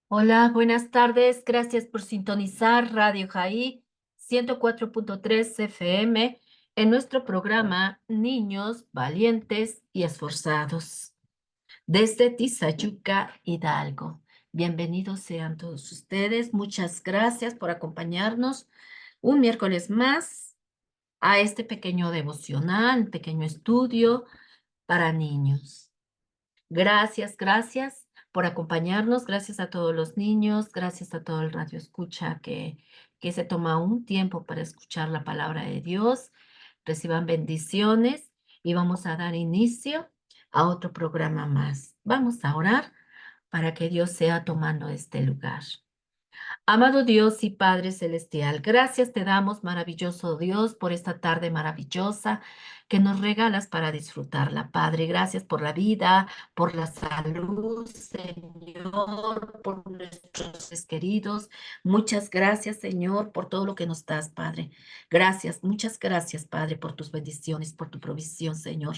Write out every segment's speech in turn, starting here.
Hola, buenas tardes. Gracias por sintonizar Radio Jaí 104.3 FM en nuestro programa Niños Valientes y Esforzados desde Tizayuca, Hidalgo. Bienvenidos sean todos ustedes. Muchas gracias por acompañarnos un miércoles más a este pequeño devocional, pequeño estudio para niños. Gracias por acompañarnos, gracias a todos los niños, gracias a todo el radio escucha que se toma un tiempo para escuchar la palabra de Dios. Reciban bendiciones y vamos a dar inicio a otro programa más. Vamos a orar para que Dios sea tomando este lugar. Amado Dios y Padre Celestial, gracias te damos, maravilloso Dios, por esta tarde maravillosa que nos regalas para disfrutarla, Padre. Gracias por la vida, por la salud, Señor, por nuestros seres queridos. Muchas gracias, Señor, por todo lo que nos das, Padre. Gracias, muchas gracias, Padre, por tus bendiciones, por tu provisión, Señor.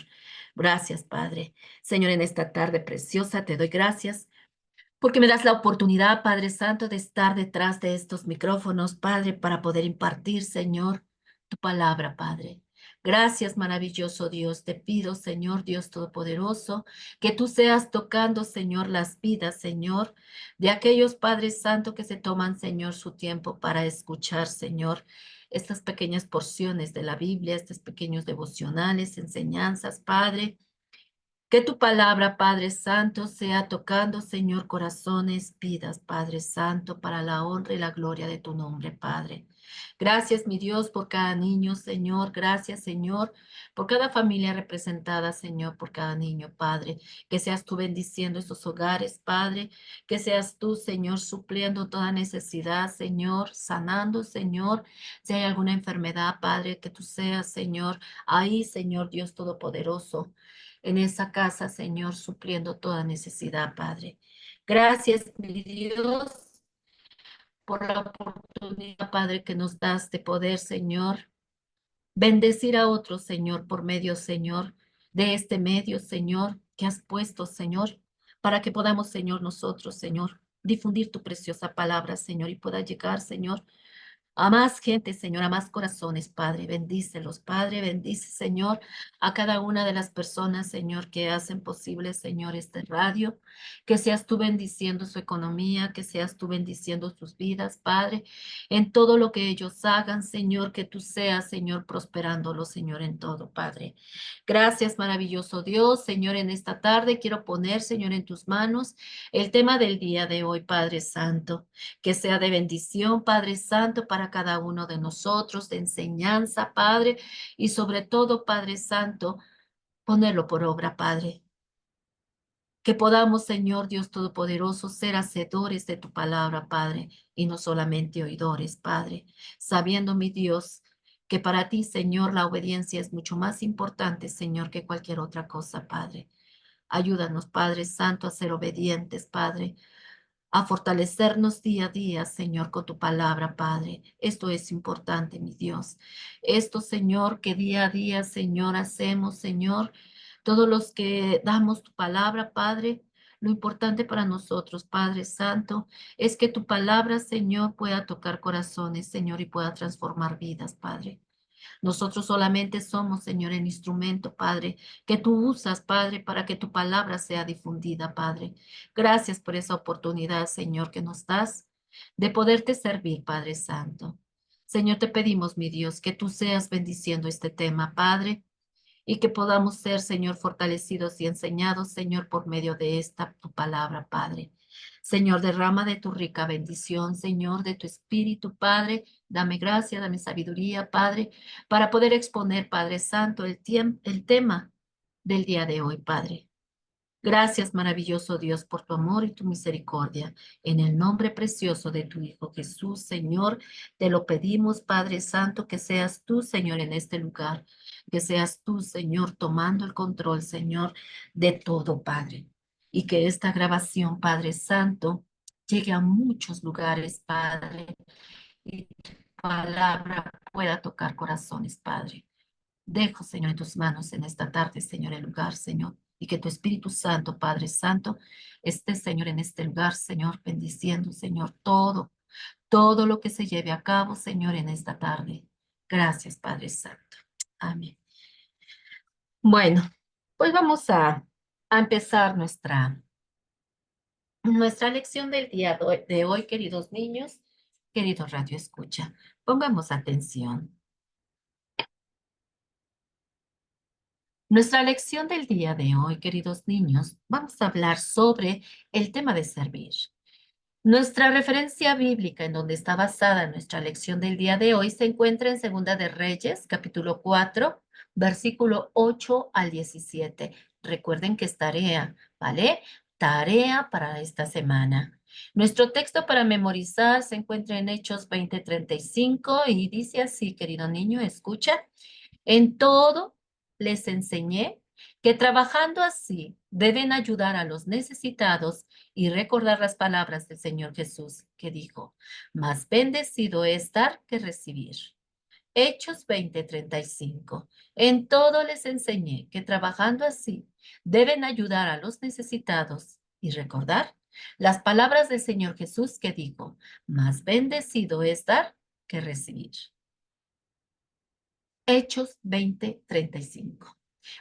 Gracias, Padre. Señor, en esta tarde preciosa te doy gracias porque me das la oportunidad, Padre Santo, de estar detrás de estos micrófonos, Padre, para poder impartir, Señor, tu palabra, Padre. Gracias, maravilloso Dios. Te pido, Señor Dios Todopoderoso, que tú seas tocando, Señor, las vidas, Señor, de aquellos Padres Santo que se toman, Señor, su tiempo para escuchar, Señor, estas pequeñas porciones de la Biblia, estos pequeños devocionales, enseñanzas, Padre. Que tu palabra, Padre Santo, sea tocando, Señor, corazones, vidas, Padre Santo, para la honra y la gloria de tu nombre, Padre. Gracias, mi Dios, por cada niño, Señor. Gracias, Señor, por cada familia representada, Señor, por cada niño, Padre. Que seas tú bendiciendo estos hogares, Padre. Que seas tú, Señor, supliendo toda necesidad, Señor, sanando, Señor. Si hay alguna enfermedad, Padre, que tú seas, Señor, ahí, Señor Dios Todopoderoso en esa casa, Señor, supliendo toda necesidad, Padre. Gracias, mi Dios, por la oportunidad, Padre, que nos das de poder, Señor, bendecir a otros, Señor, por medio, Señor, de este medio, Señor, que has puesto, Señor, para que podamos, Señor, nosotros, Señor, difundir tu preciosa palabra, Señor, y pueda llegar, Señor, a más gente, Señor, a más corazones, Padre. Bendícelos, Padre. Bendice, Señor, a cada una de las personas, Señor, que hacen posible, Señor, este radio. Que seas tú bendiciendo su economía, que seas tú bendiciendo sus vidas, Padre. En todo lo que ellos hagan, Señor, que tú seas, Señor, prosperándolos, Señor, en todo, Padre. Gracias, maravilloso Dios. Señor, en esta tarde quiero poner, Señor, en tus manos el tema del día de hoy, Padre Santo, que sea de bendición, Padre Santo, para cada uno de nosotros, de enseñanza, Padre, y sobre todo, Padre Santo, ponerlo por obra, Padre. Que podamos, Señor Dios Todopoderoso, ser hacedores de tu palabra, Padre, y no solamente oidores, Padre, sabiendo, mi Dios, que para ti, Señor, la obediencia es mucho más importante, Señor, que cualquier otra cosa, Padre. Ayúdanos, Padre Santo, a ser obedientes, Padre, a fortalecernos día a día, Señor, con tu palabra, Padre. Esto es importante, mi Dios. Esto, Señor, que día a día, Señor, hacemos, Señor, todos los que damos tu palabra, Padre. Lo importante para nosotros, Padre Santo, es que tu palabra, Señor, pueda tocar corazones, Señor, y pueda transformar vidas, Padre. Nosotros solamente somos, Señor, el instrumento, Padre, que tú usas, Padre, para que tu palabra sea difundida, Padre. Gracias por esa oportunidad, Señor, que nos das de poderte servir, Padre Santo. Señor, te pedimos, mi Dios, que tú seas bendiciendo este tema, Padre, y que podamos ser, Señor, fortalecidos y enseñados, Señor, por medio de esta tu palabra, Padre. Señor, derrama de tu rica bendición, Señor, de tu Espíritu, Padre. Dame gracia, dame sabiduría, Padre, para poder exponer, Padre Santo, el tema del día de hoy, Padre. Gracias, maravilloso Dios, por tu amor y tu misericordia. En el nombre precioso de tu Hijo Jesús, Señor, te lo pedimos, Padre Santo, que seas tú, Señor, en este lugar, que seas tú, Señor, tomando el control, Señor, de todo, Padre. Y que esta grabación, Padre Santo, llegue a muchos lugares, Padre, y tu palabra pueda tocar corazones, Padre. Dejo, Señor, en tus manos en esta tarde, Señor, el lugar, Señor. y que tu Espíritu Santo, Padre Santo, esté, Señor, en este lugar, Señor, bendiciendo, Señor, todo lo que se lleve a cabo, Señor, en esta tarde. Gracias, Padre Santo. Amén. Bueno, pues vamos a empezar nuestra lección del día de hoy, queridos niños, queridos Radio Escucha. Pongamos atención. Nuestra lección del día de hoy, queridos niños, vamos a hablar sobre el tema de servir. Nuestra referencia bíblica en donde está basada nuestra lección del día de hoy se encuentra en Segunda de Reyes, capítulo 4, versículo 8 al 17. Recuerden que es tarea, ¿vale? Tarea para esta semana. Nuestro texto para memorizar se encuentra en Hechos 20:35 y dice así, querido niño, escucha. En todo les enseñé que trabajando así deben ayudar a los necesitados y recordar las palabras del Señor Jesús que dijo, más bendecido es dar que recibir. Hechos 20:35. En todo les enseñé que trabajando así deben ayudar a los necesitados y recordar las palabras del Señor Jesús que dijo, más bendecido es dar que recibir. Hechos 20:35.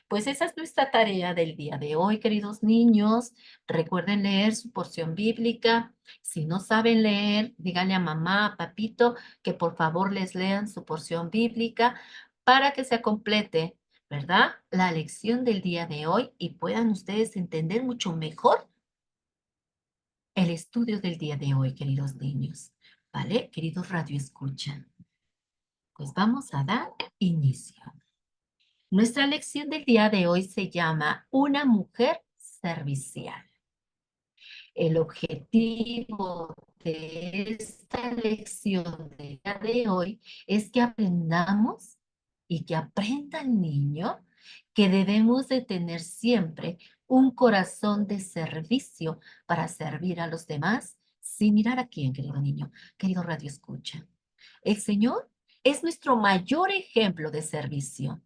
Pues esa es nuestra tarea del día de hoy, queridos niños. Recuerden leer su porción bíblica. Si no saben leer, díganle a mamá, a papito, que por favor les lean su porción bíblica para que se complete, ¿verdad? La lección del día de hoy y puedan ustedes entender mucho mejor el estudio del día de hoy, queridos niños. ¿Vale? Queridos Radio Escucha. Pues vamos a dar inicio. Nuestra lección del día de hoy se llama Una mujer servicial. El objetivo de esta lección del día de hoy es que aprendamos y que aprenda el niño que debemos de tener siempre un corazón de servicio para servir a los demás sin mirar a quién, querido niño, querido Radio Escucha. El Señor es nuestro mayor ejemplo de servicio.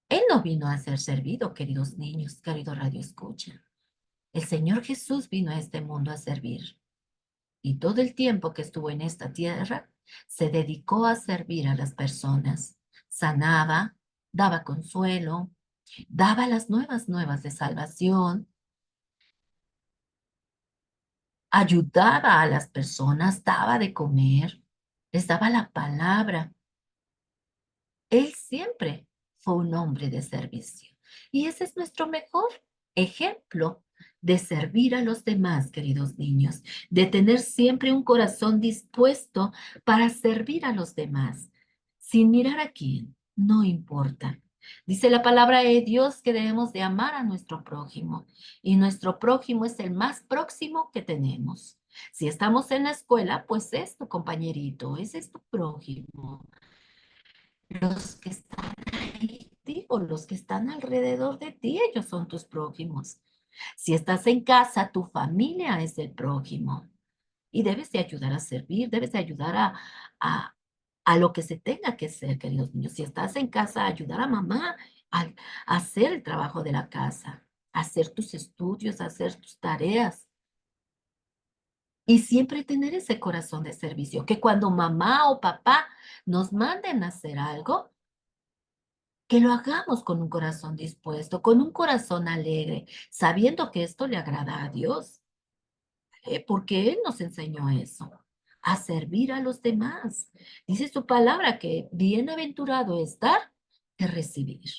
Él no vino a ser servido, queridos niños, querido Radio Escucha. El Señor Jesús vino a este mundo a servir. Y todo el tiempo que estuvo en esta tierra, se dedicó a servir a las personas. Sanaba, daba consuelo, daba las nuevas de salvación, ayudaba a las personas, daba de comer, les daba la palabra. Él siempre fue un hombre de servicio. Y ese es nuestro mejor ejemplo de servir a los demás, queridos niños, de tener siempre un corazón dispuesto para servir a los demás, sin mirar a quién, no importa. Dice la palabra de Dios que debemos de amar a nuestro prójimo y nuestro prójimo es el más próximo que tenemos. Si estamos en la escuela, pues es tu compañerito, ese es tu prójimo. Los que están ahí, digo, los que están alrededor de ti, ellos son tus prójimos. Si estás en casa, tu familia es el prójimo. Y debes de ayudar a servir, debes de ayudar a, a lo que se tenga que hacer, queridos niños. Si estás en casa, ayudar a mamá a hacer el trabajo de la casa, a hacer tus estudios, a hacer tus tareas. Y siempre tener ese corazón de servicio, que cuando mamá o papá nos manden a hacer algo, que lo hagamos con un corazón dispuesto, con un corazón alegre, sabiendo que esto le agrada a Dios, porque Él nos enseñó eso, a servir a los demás. Dice su palabra que bienaventurado es dar que recibir.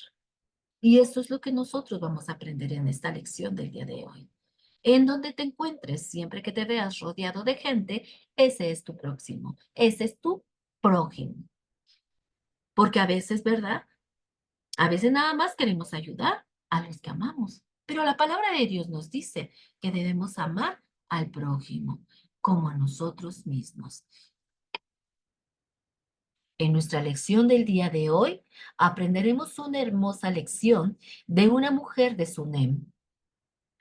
Y eso es lo que nosotros vamos a aprender en esta lección del día de hoy. En donde te encuentres, siempre que te veas rodeado de gente, ese es tu próximo, ese es tu prójimo. Porque a veces, ¿verdad? A veces nada más queremos ayudar a los que amamos, pero la palabra de Dios nos dice que debemos amar al prójimo como a nosotros mismos. En nuestra lección del día de hoy aprenderemos una hermosa lección de una mujer de Sunem.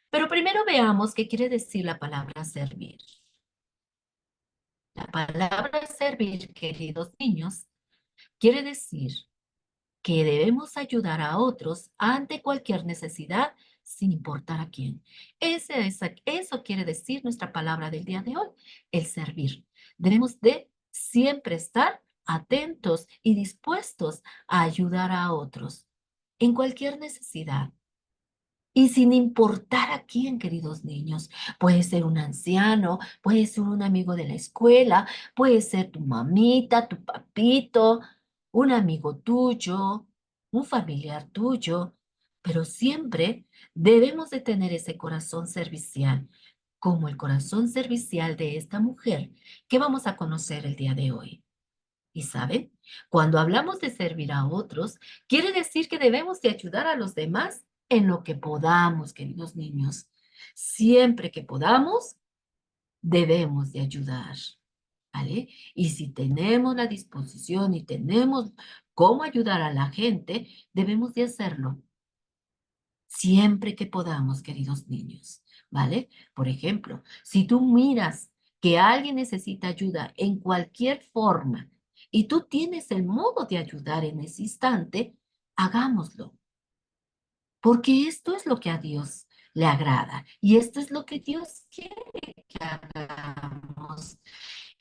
Pero primero veamos qué quiere decir la palabra servir. La palabra servir, queridos niños, quiere decir que debemos ayudar a otros ante cualquier necesidad sin importar a quién. Eso quiere decir nuestra palabra del día de hoy, el servir. Debemos de siempre estar atentos y dispuestos a ayudar a otros en cualquier necesidad. Y sin importar a quién, queridos niños, puede ser un anciano, puede ser un amigo de la escuela, puede ser tu mamita, tu papito, un amigo tuyo, un familiar tuyo, pero siempre debemos de tener ese corazón servicial, como el corazón servicial de esta mujer que vamos a conocer el día de hoy. Y saben, cuando hablamos de servir a otros, quiere decir que debemos de ayudar a los demás en lo que podamos, queridos niños. Siempre que podamos, debemos de ayudar, ¿vale? Y si tenemos la disposición y tenemos cómo ayudar a la gente, debemos de hacerlo siempre que podamos, queridos niños, ¿vale? Por ejemplo, si tú miras que alguien necesita ayuda en cualquier forma y tú tienes el modo de ayudar en ese instante, hagámoslo, porque esto es lo que a Dios le agrada y esto es lo que Dios quiere que hagamos.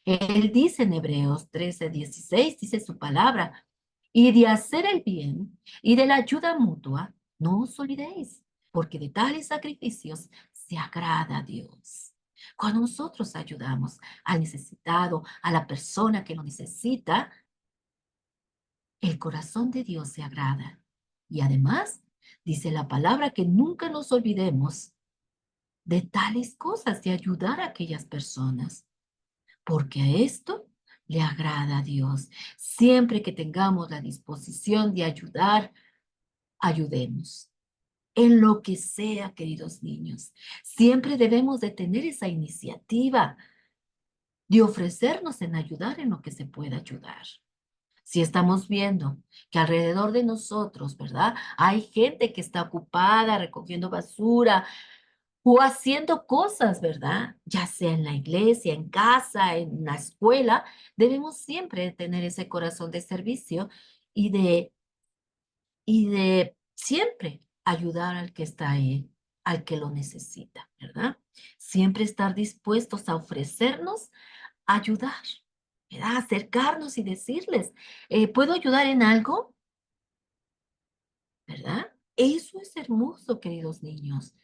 Él dice en Hebreos 13:16, dice su palabra, y de hacer el bien y de la ayuda mutua, no os olvidéis, porque de tales sacrificios se agrada a Dios. Cuando nosotros ayudamos al necesitado, a la persona que lo necesita, el corazón de Dios se agrada. Y además, dice la palabra que nunca nos olvidemos de tales cosas, de ayudar a aquellas personas, porque a esto le agrada a Dios. Siempre que tengamos la disposición de ayudar, ayudemos. En lo que sea, queridos niños, siempre debemos de tener esa iniciativa de ofrecernos en ayudar en lo que se pueda ayudar. Si estamos viendo que alrededor de nosotros, ¿verdad? Hay gente que está ocupada recogiendo basura, o haciendo cosas, ¿verdad? Ya sea en la iglesia, en casa, en la escuela, debemos siempre tener ese corazón de servicio y de siempre ayudar al que está ahí, al que lo necesita, ¿verdad? Siempre estar dispuestos a ofrecernos, a ayudar, ¿verdad? Acercarnos y decirles, ¿puedo ayudar en algo? ¿Verdad? Eso es hermoso, queridos niños.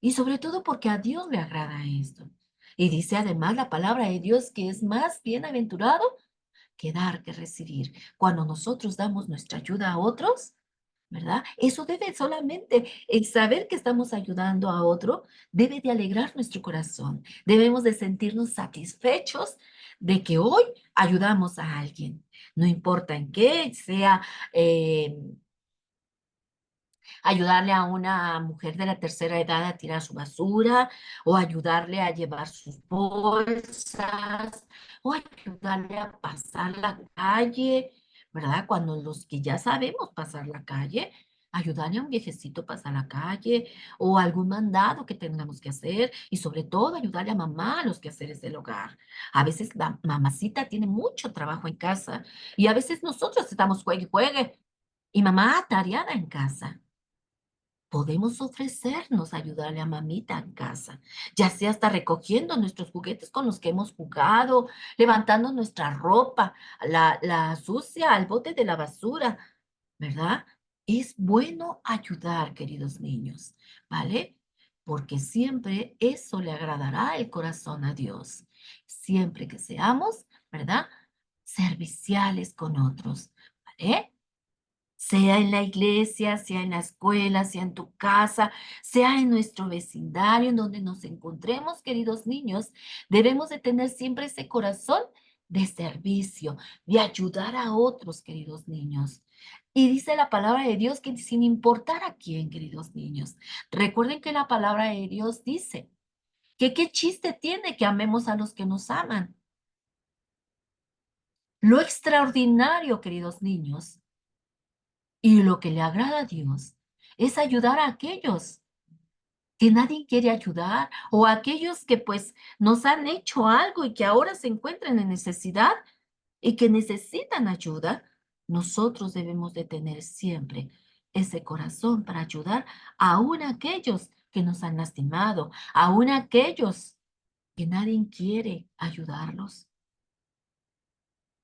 Y sobre todo porque a Dios le agrada esto. Y dice además la palabra de Dios que es más bienaventurado que dar que recibir. Cuando nosotros damos nuestra ayuda a otros, ¿verdad? Eso debe solamente, el saber que estamos ayudando a otro, debe de alegrar nuestro corazón. Debemos de sentirnos satisfechos de que hoy ayudamos a alguien. No importa en qué, sea eh, ayudarle a una mujer de la tercera edad a tirar su basura, o ayudarle a llevar sus bolsas, o ayudarle a pasar la calle, ¿verdad? Cuando los que ya sabemos pasar la calle, ayudarle a un viejecito a pasar la calle, o algún mandado que tengamos que hacer, y sobre todo ayudarle a mamá a los quehaceres del hogar. A veces la mamacita tiene mucho trabajo en casa, y a veces nosotros estamos juegue y juegue, y mamá atareada en casa. Podemos ofrecernos a ayudarle a mamita en casa, ya sea hasta recogiendo nuestros juguetes con los que hemos jugado, levantando nuestra ropa, la sucia al bote de la basura, ¿verdad? Es bueno ayudar, queridos niños, ¿vale? Porque siempre eso le agradará el corazón a Dios. Siempre que seamos, ¿verdad? Serviciales con otros, ¿vale? Sea en la iglesia, sea en la escuela, sea en tu casa, sea en nuestro vecindario, en donde nos encontremos, queridos niños, debemos de tener siempre ese corazón de servicio, de ayudar a otros, queridos niños. Y dice la palabra de Dios que sin importar a quién, queridos niños, recuerden que la palabra de Dios dice que qué chiste tiene que amemos a los que nos aman. Lo extraordinario, queridos niños, y lo que le agrada a Dios es ayudar a aquellos que nadie quiere ayudar o a aquellos que pues nos han hecho algo y que ahora se encuentran en necesidad y que necesitan ayuda. Nosotros debemos de tener siempre ese corazón para ayudar aún a aquellos que nos han lastimado, aún a aquellos que nadie quiere ayudarlos.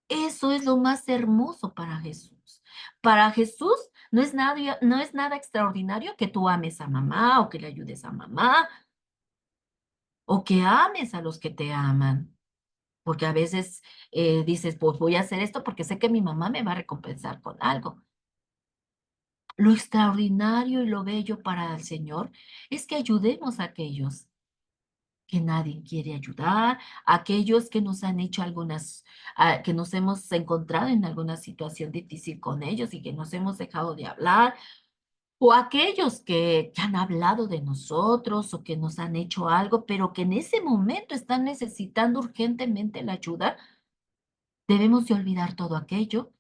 Eso es lo más hermoso para Jesús. Para Jesús no es nada extraordinario que tú ames a mamá o que le ayudes a mamá o que ames a los que te aman. Porque a veces dices, pues voy a hacer esto porque sé que mi mamá me va a recompensar con algo. Lo extraordinario y lo bello para el Señor es que ayudemos a aquellos que nadie quiere ayudar, a aquellos que nos han hecho que nos hemos encontrado en alguna situación difícil con ellos y que nos hemos dejado de hablar, o aquellos que han hablado de nosotros o que nos han hecho algo, pero que en ese momento están necesitando urgentemente la ayuda. Debemos de olvidar todo aquello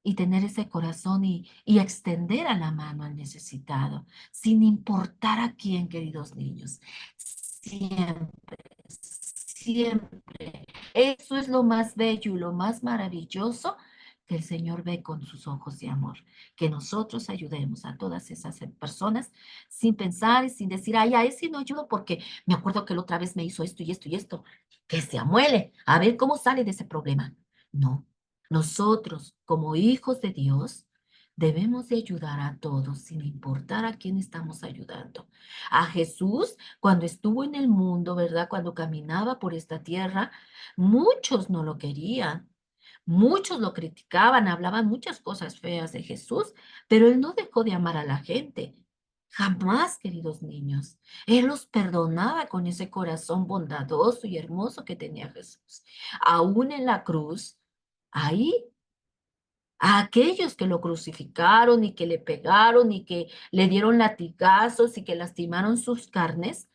y tener ese corazón y extender a la mano al necesitado, sin importar a quién, queridos niños. Siempre, siempre. Eso es lo más bello y lo más maravilloso que el Señor ve con sus ojos de amor. Que nosotros ayudemos a todas esas personas sin pensar y sin decir, ay, a ese no ayudo porque me acuerdo que la otra vez me hizo esto y esto y esto. Que se amuele, a ver cómo sale de ese problema. No, nosotros, como hijos de Dios, debemos de ayudar a todos sin importar a quién estamos ayudando. A Jesús, cuando estuvo en el mundo, ¿verdad? Cuando caminaba por esta tierra, muchos no lo querían, muchos lo criticaban, hablaban muchas cosas feas de Jesús, pero él no dejó de amar a la gente. Jamás, queridos niños. Él los perdonaba con ese corazón bondadoso y hermoso que tenía Jesús. Aún en la cruz, ahí, a aquellos que lo crucificaron y que le pegaron y que le dieron latigazos y que lastimaron sus carnes,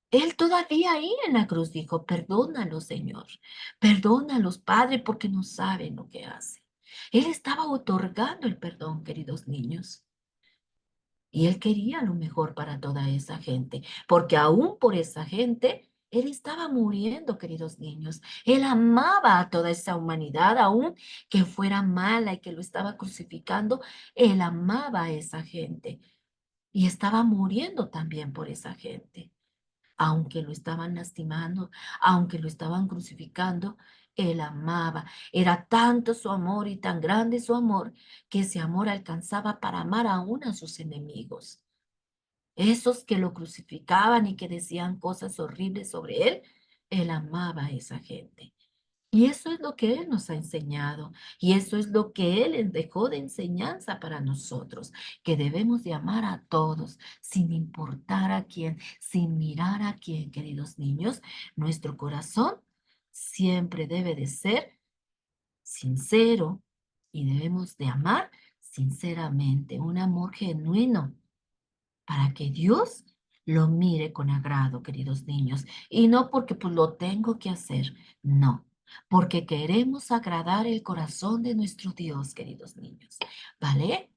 él todavía ahí en la cruz dijo, perdónalos, Señor, perdónalos, Padre, porque no saben lo que hacen. Él estaba otorgando el perdón, queridos niños. Y él quería lo mejor para toda esa gente, porque aún por esa gente, él estaba muriendo, queridos niños. Él amaba a toda esa humanidad, aún que fuera mala y que lo estaba crucificando, él amaba a esa gente y estaba muriendo también por esa gente. Aunque lo estaban lastimando, aunque lo estaban crucificando, él amaba. Era tanto su amor y tan grande su amor que ese amor alcanzaba para amar aún a sus enemigos. Esos que lo crucificaban y que decían cosas horribles sobre él amaba a esa gente. Y eso es lo que Él nos ha enseñado. Y eso es lo que Él dejó de enseñanza para nosotros, que debemos de amar a todos, sin importar a quién, sin mirar a quién, queridos niños. Nuestro corazón siempre debe de ser sincero y debemos de amar sinceramente, un amor genuino para que Dios lo mire con agrado, queridos niños, y no porque pues lo tengo que hacer, no, porque queremos agradar el corazón de nuestro Dios, queridos niños, ¿vale?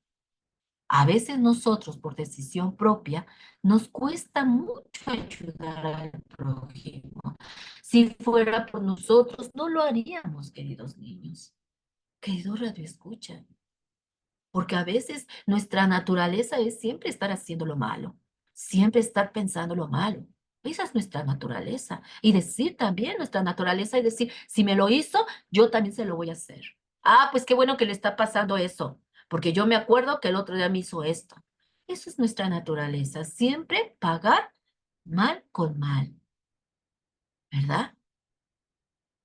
A veces nosotros, por decisión propia, nos cuesta mucho ayudar al prójimo. Si fuera por nosotros, no lo haríamos, queridos niños. Querido Radio Escucha, porque a veces nuestra naturaleza es siempre estar haciendo lo malo, siempre estar pensando lo malo. Esa es nuestra naturaleza. Y decir también nuestra naturaleza y decir, si me lo hizo, yo también se lo voy a hacer. Ah, pues qué bueno que le está pasando eso, porque yo me acuerdo que el otro día me hizo esto. Eso es nuestra naturaleza, siempre pagar mal con mal, ¿verdad?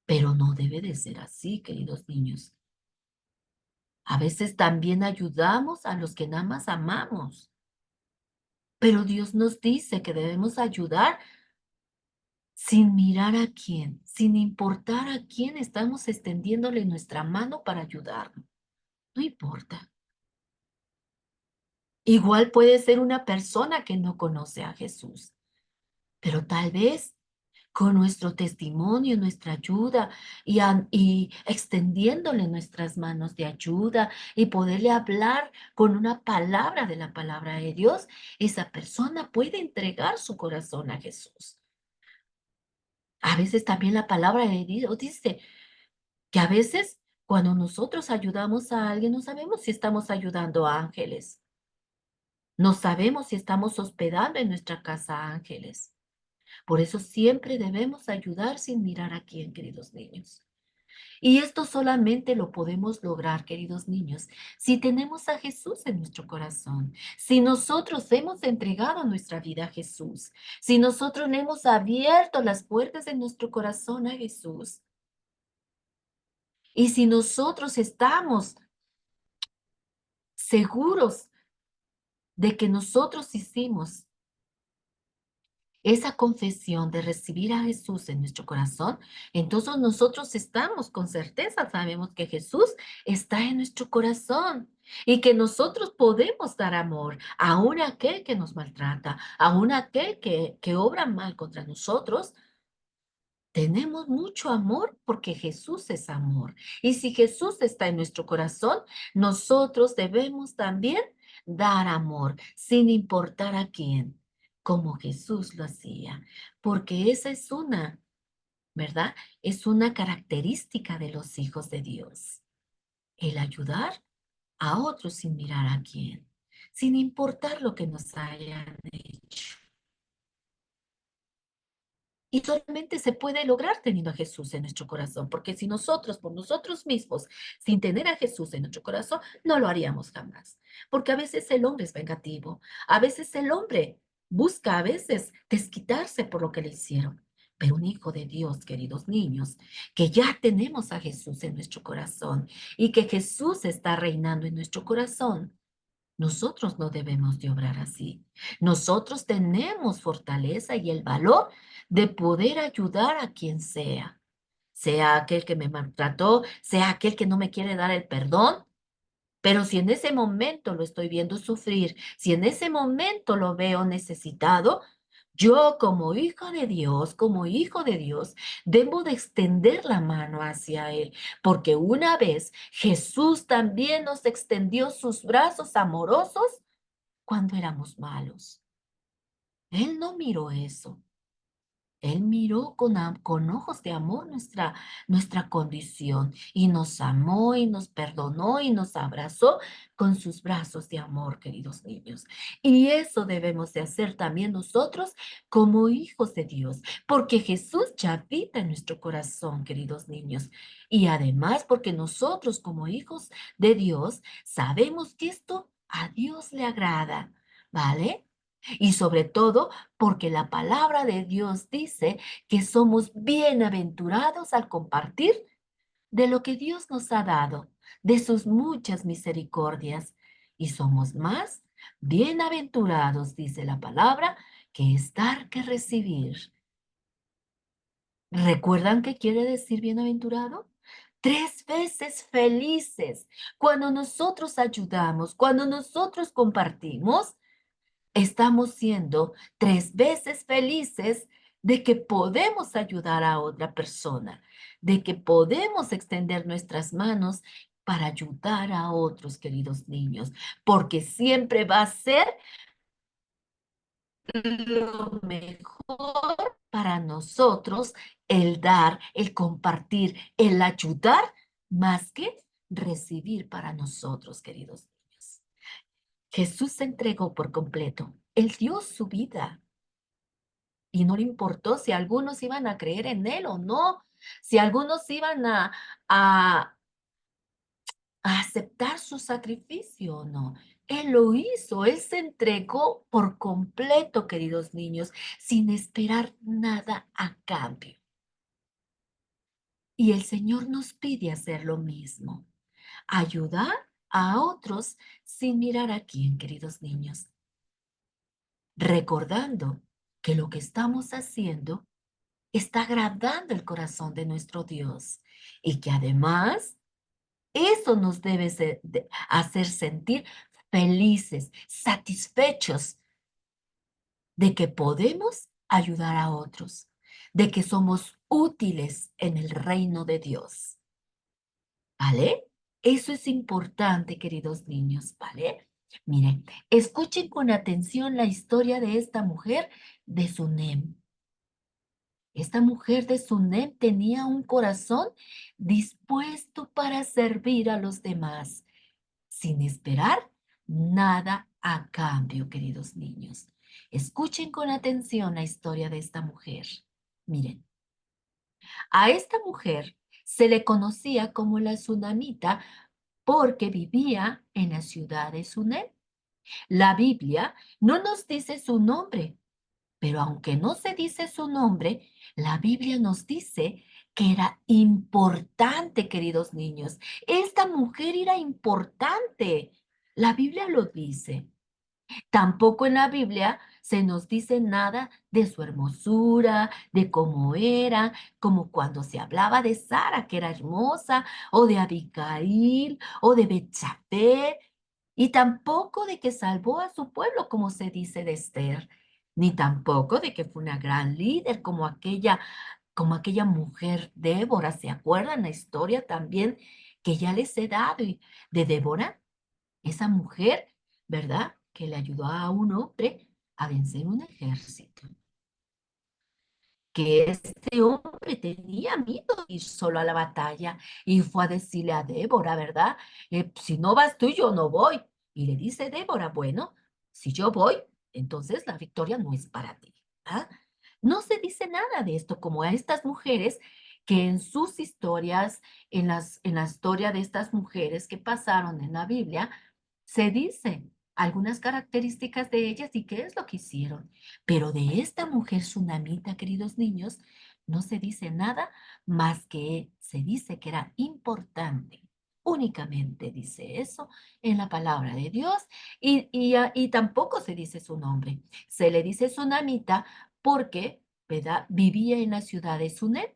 Pero no debe de ser así, queridos niños. A veces también ayudamos a los que nada más amamos. Pero Dios nos dice que debemos ayudar sin mirar a quién, sin importar a quién estamos extendiéndole nuestra mano para ayudarnos. No importa. Igual puede ser una persona que no conoce a Jesús, pero tal vez con nuestro testimonio, nuestra ayuda y extendiéndole nuestras manos de ayuda y poderle hablar con una palabra de la palabra de Dios, esa persona puede entregar su corazón a Jesús. A veces también la palabra de Dios dice que a veces cuando nosotros ayudamos a alguien no sabemos si estamos ayudando a ángeles. No sabemos si estamos hospedando en nuestra casa ángeles. Por eso siempre debemos ayudar sin mirar a quién, queridos niños. Y esto solamente lo podemos lograr, queridos niños, si tenemos a Jesús en nuestro corazón, si nosotros hemos entregado nuestra vida a Jesús, si nosotros le hemos abierto las puertas de nuestro corazón a Jesús, y si nosotros estamos seguros de que nosotros hicimos esa confesión de recibir a Jesús en nuestro corazón, entonces nosotros estamos con certeza, sabemos que Jesús está en nuestro corazón y que nosotros podemos dar amor aún a aquel que nos maltrata, aún a aquel que obra mal contra nosotros. Tenemos mucho amor porque Jesús es amor. Y si Jesús está en nuestro corazón, nosotros debemos también dar amor, sin importar a quién, como Jesús lo hacía. Porque esa es una, ¿verdad? Es una característica de los hijos de Dios. El ayudar a otros sin mirar a quién, sin importar lo que nos hayan hecho. Y solamente se puede lograr teniendo a Jesús en nuestro corazón, porque si nosotros, por nosotros mismos, sin tener a Jesús en nuestro corazón, no lo haríamos jamás. Porque a veces el hombre es vengativo, a veces el hombre busca a veces desquitarse por lo que le hicieron. Pero un hijo de Dios, queridos niños, que ya tenemos a Jesús en nuestro corazón y que Jesús está reinando en nuestro corazón, nosotros no debemos de obrar así. Nosotros tenemos fortaleza y el valor de poder ayudar a quien sea aquel que me maltrató, sea aquel que no me quiere dar el perdón, pero si en ese momento lo estoy viendo sufrir, si en ese momento lo veo necesitado, yo como hija de Dios, como hijo de Dios, debo de extender la mano hacia Él, porque una vez Jesús también nos extendió sus brazos amorosos cuando éramos malos. Él no miró eso. Él miró con ojos de amor nuestra condición y nos amó y nos perdonó y nos abrazó con sus brazos de amor, queridos niños. Y eso debemos de hacer también nosotros como hijos de Dios, porque Jesús ya habita en nuestro corazón, queridos niños. Y además porque nosotros como hijos de Dios sabemos que esto a Dios le agrada, ¿vale? Y sobre todo porque la palabra de Dios dice que somos bienaventurados al compartir de lo que Dios nos ha dado, de sus muchas misericordias. Y somos más bienaventurados, dice la palabra, que estar que recibir. ¿Recuerdan qué quiere decir bienaventurado? Tres veces felices. Cuando nosotros ayudamos, cuando nosotros compartimos, estamos siendo tres veces felices de que podemos ayudar a otra persona, de que podemos extender nuestras manos para ayudar a otros queridos niños, porque siempre va a ser lo mejor para nosotros el dar, el compartir, el ayudar, más que recibir para nosotros, queridos niños. Jesús se entregó por completo. Él dio su vida. Y no le importó si algunos iban a creer en él o no, si algunos iban a, a aceptar su sacrificio o no. Él lo hizo, él se entregó por completo, queridos niños, sin esperar nada a cambio. Y el Señor nos pide hacer lo mismo, ayudar a otros sin mirar a quién, queridos niños, recordando que lo que estamos haciendo está agradando el corazón de nuestro Dios y que además eso nos debe hacer sentir felices, satisfechos de que podemos ayudar a otros, de que somos útiles en el reino de Dios. ¿Vale? Eso es importante, queridos niños, ¿vale? Miren, escuchen con atención la historia de esta mujer de Sunem. Esta mujer de Sunem tenía un corazón dispuesto para servir a los demás, sin esperar nada a cambio, queridos niños? Escuchen con atención la historia de esta mujer. Miren, a esta mujer se le conocía como la Sunamita porque vivía en la ciudad de Sunem. La Biblia no nos dice su nombre, pero aunque no se dice su nombre, la Biblia nos dice que era importante, queridos niños. Esta mujer era importante. La Biblia lo dice. Tampoco en la Biblia se nos dice nada de su hermosura, de cómo era, como cuando se hablaba de Sara, que era hermosa, o de Abigail, o de Betsabé, y tampoco de que salvó a su pueblo, como se dice de Esther, ni tampoco de que fue una gran líder como aquella mujer Débora. ¿Se acuerdan la historia también que ya les he dado de Débora? Esa mujer, ¿verdad? Que le ayudó a un hombre a vencer un ejército. Que este hombre tenía miedo de ir solo a la batalla y fue a decirle a Débora, ¿verdad? Si no vas tú, yo no voy. Y le dice Débora, bueno, si yo voy, entonces la victoria no es para ti. ¿Ah? No se dice nada de esto, como a estas mujeres que en sus historias, en la historia de estas mujeres que pasaron en la Biblia, se dice algunas características de ellas y qué es lo que hicieron. Pero de esta mujer tsunamita, queridos niños, no se dice nada más que se dice que era importante. Únicamente dice eso en la palabra de Dios y tampoco se dice su nombre. Se le dice tsunamita porque, ¿verdad? Vivía en la ciudad de Sunem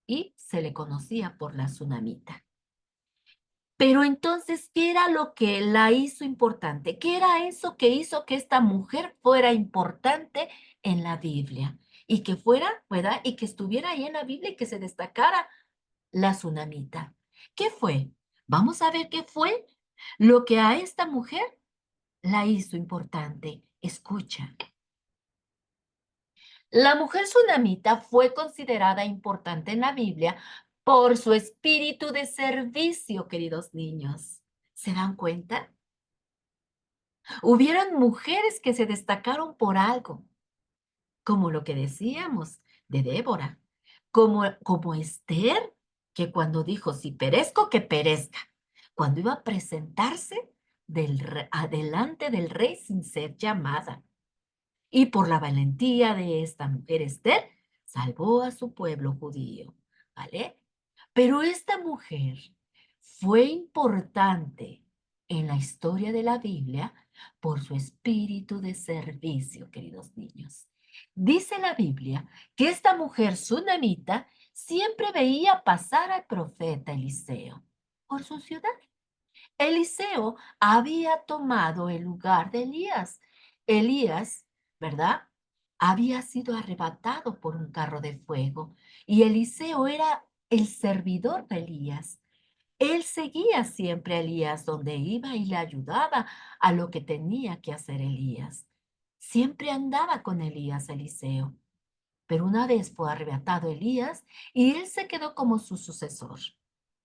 y se le conocía por la tsunamita. Pero entonces, ¿qué era lo que la hizo importante? ¿Qué era eso que hizo que esta mujer fuera importante en la Biblia? Y que fuera, ¿verdad? Y que estuviera ahí en la Biblia y que se destacara la tsunamita. ¿Qué fue? Vamos a ver qué fue lo que a esta mujer la hizo importante. Escucha. La mujer tsunamita fue considerada importante en la Biblia por su espíritu de servicio, queridos niños. ¿Se dan cuenta? Hubieron mujeres que se destacaron por algo, como lo que decíamos de Débora, como Esther, que cuando dijo, si perezco, que perezca, cuando iba a presentarse adelante del rey sin ser llamada. Y por la valentía de esta mujer Esther, salvó a su pueblo judío, ¿vale? Pero esta mujer fue importante en la historia de la Biblia por su espíritu de servicio, queridos niños. Dice la Biblia que esta mujer sunamita siempre veía pasar al profeta Eliseo por su ciudad. Eliseo había tomado el lugar de Elías. Elías, ¿verdad? Había sido arrebatado por un carro de fuego y Eliseo era el servidor de Elías. Él seguía siempre a Elías donde iba y le ayudaba a lo que tenía que hacer Elías. Siempre andaba con Elías, Eliseo. Pero una vez fue arrebatado Elías y él se quedó como su sucesor.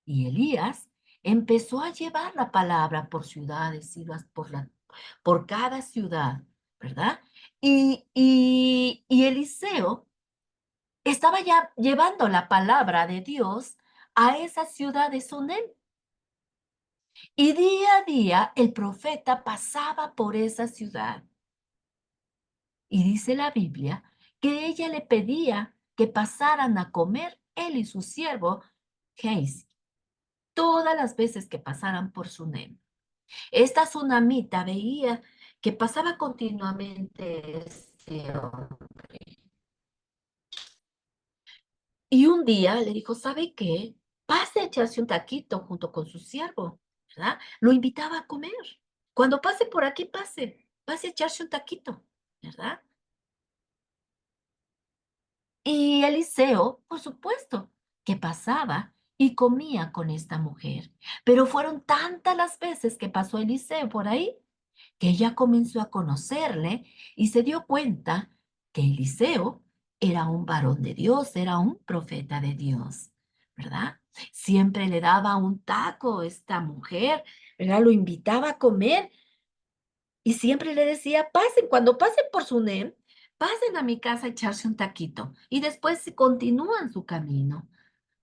Y Elías empezó a llevar la palabra por ciudades, iba por cada ciudad, ¿verdad? Y Eliseo estaba ya llevando la palabra de Dios a esa ciudad de Sunem. Y día a día el profeta pasaba por esa ciudad. Y dice la Biblia que ella le pedía que pasaran a comer él y su siervo Geis todas las veces que pasaran por Sunem. Esta tsunamita veía que pasaba continuamente este hombre. Y un día le dijo, ¿sabe qué? Pase a echarse un taquito junto con su siervo, ¿verdad? Lo invitaba a comer. Cuando pase por aquí, pase a echarse un taquito, ¿verdad? Y Eliseo, por supuesto, que pasaba y comía con esta mujer. Pero fueron tantas las veces que pasó Eliseo por ahí que ella comenzó a conocerle y se dio cuenta que Eliseo era un varón de Dios, era un profeta de Dios, ¿verdad? Siempre le daba un taco a esta mujer, ¿verdad? Lo invitaba a comer Y siempre le decía: "Pasen, cuando pasen por Sunem, pasen a mi casa a echarse un taquito, y después se continúan su camino",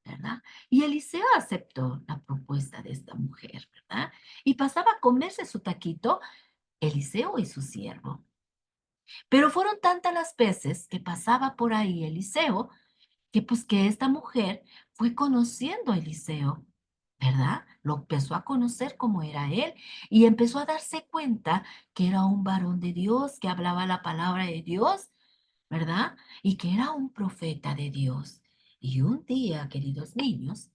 ¿verdad? Y Eliseo aceptó la propuesta de esta mujer, ¿verdad? Y pasaba a comerse su taquito, Eliseo y su siervo. Pero fueron tantas las veces que pasaba por ahí Eliseo, que pues que esta mujer fue conociendo a Eliseo, ¿verdad? Lo empezó a conocer como era él y empezó a darse cuenta que era un varón de Dios, que hablaba la palabra de Dios, ¿verdad? Y que era un profeta de Dios. Y un día, queridos niños,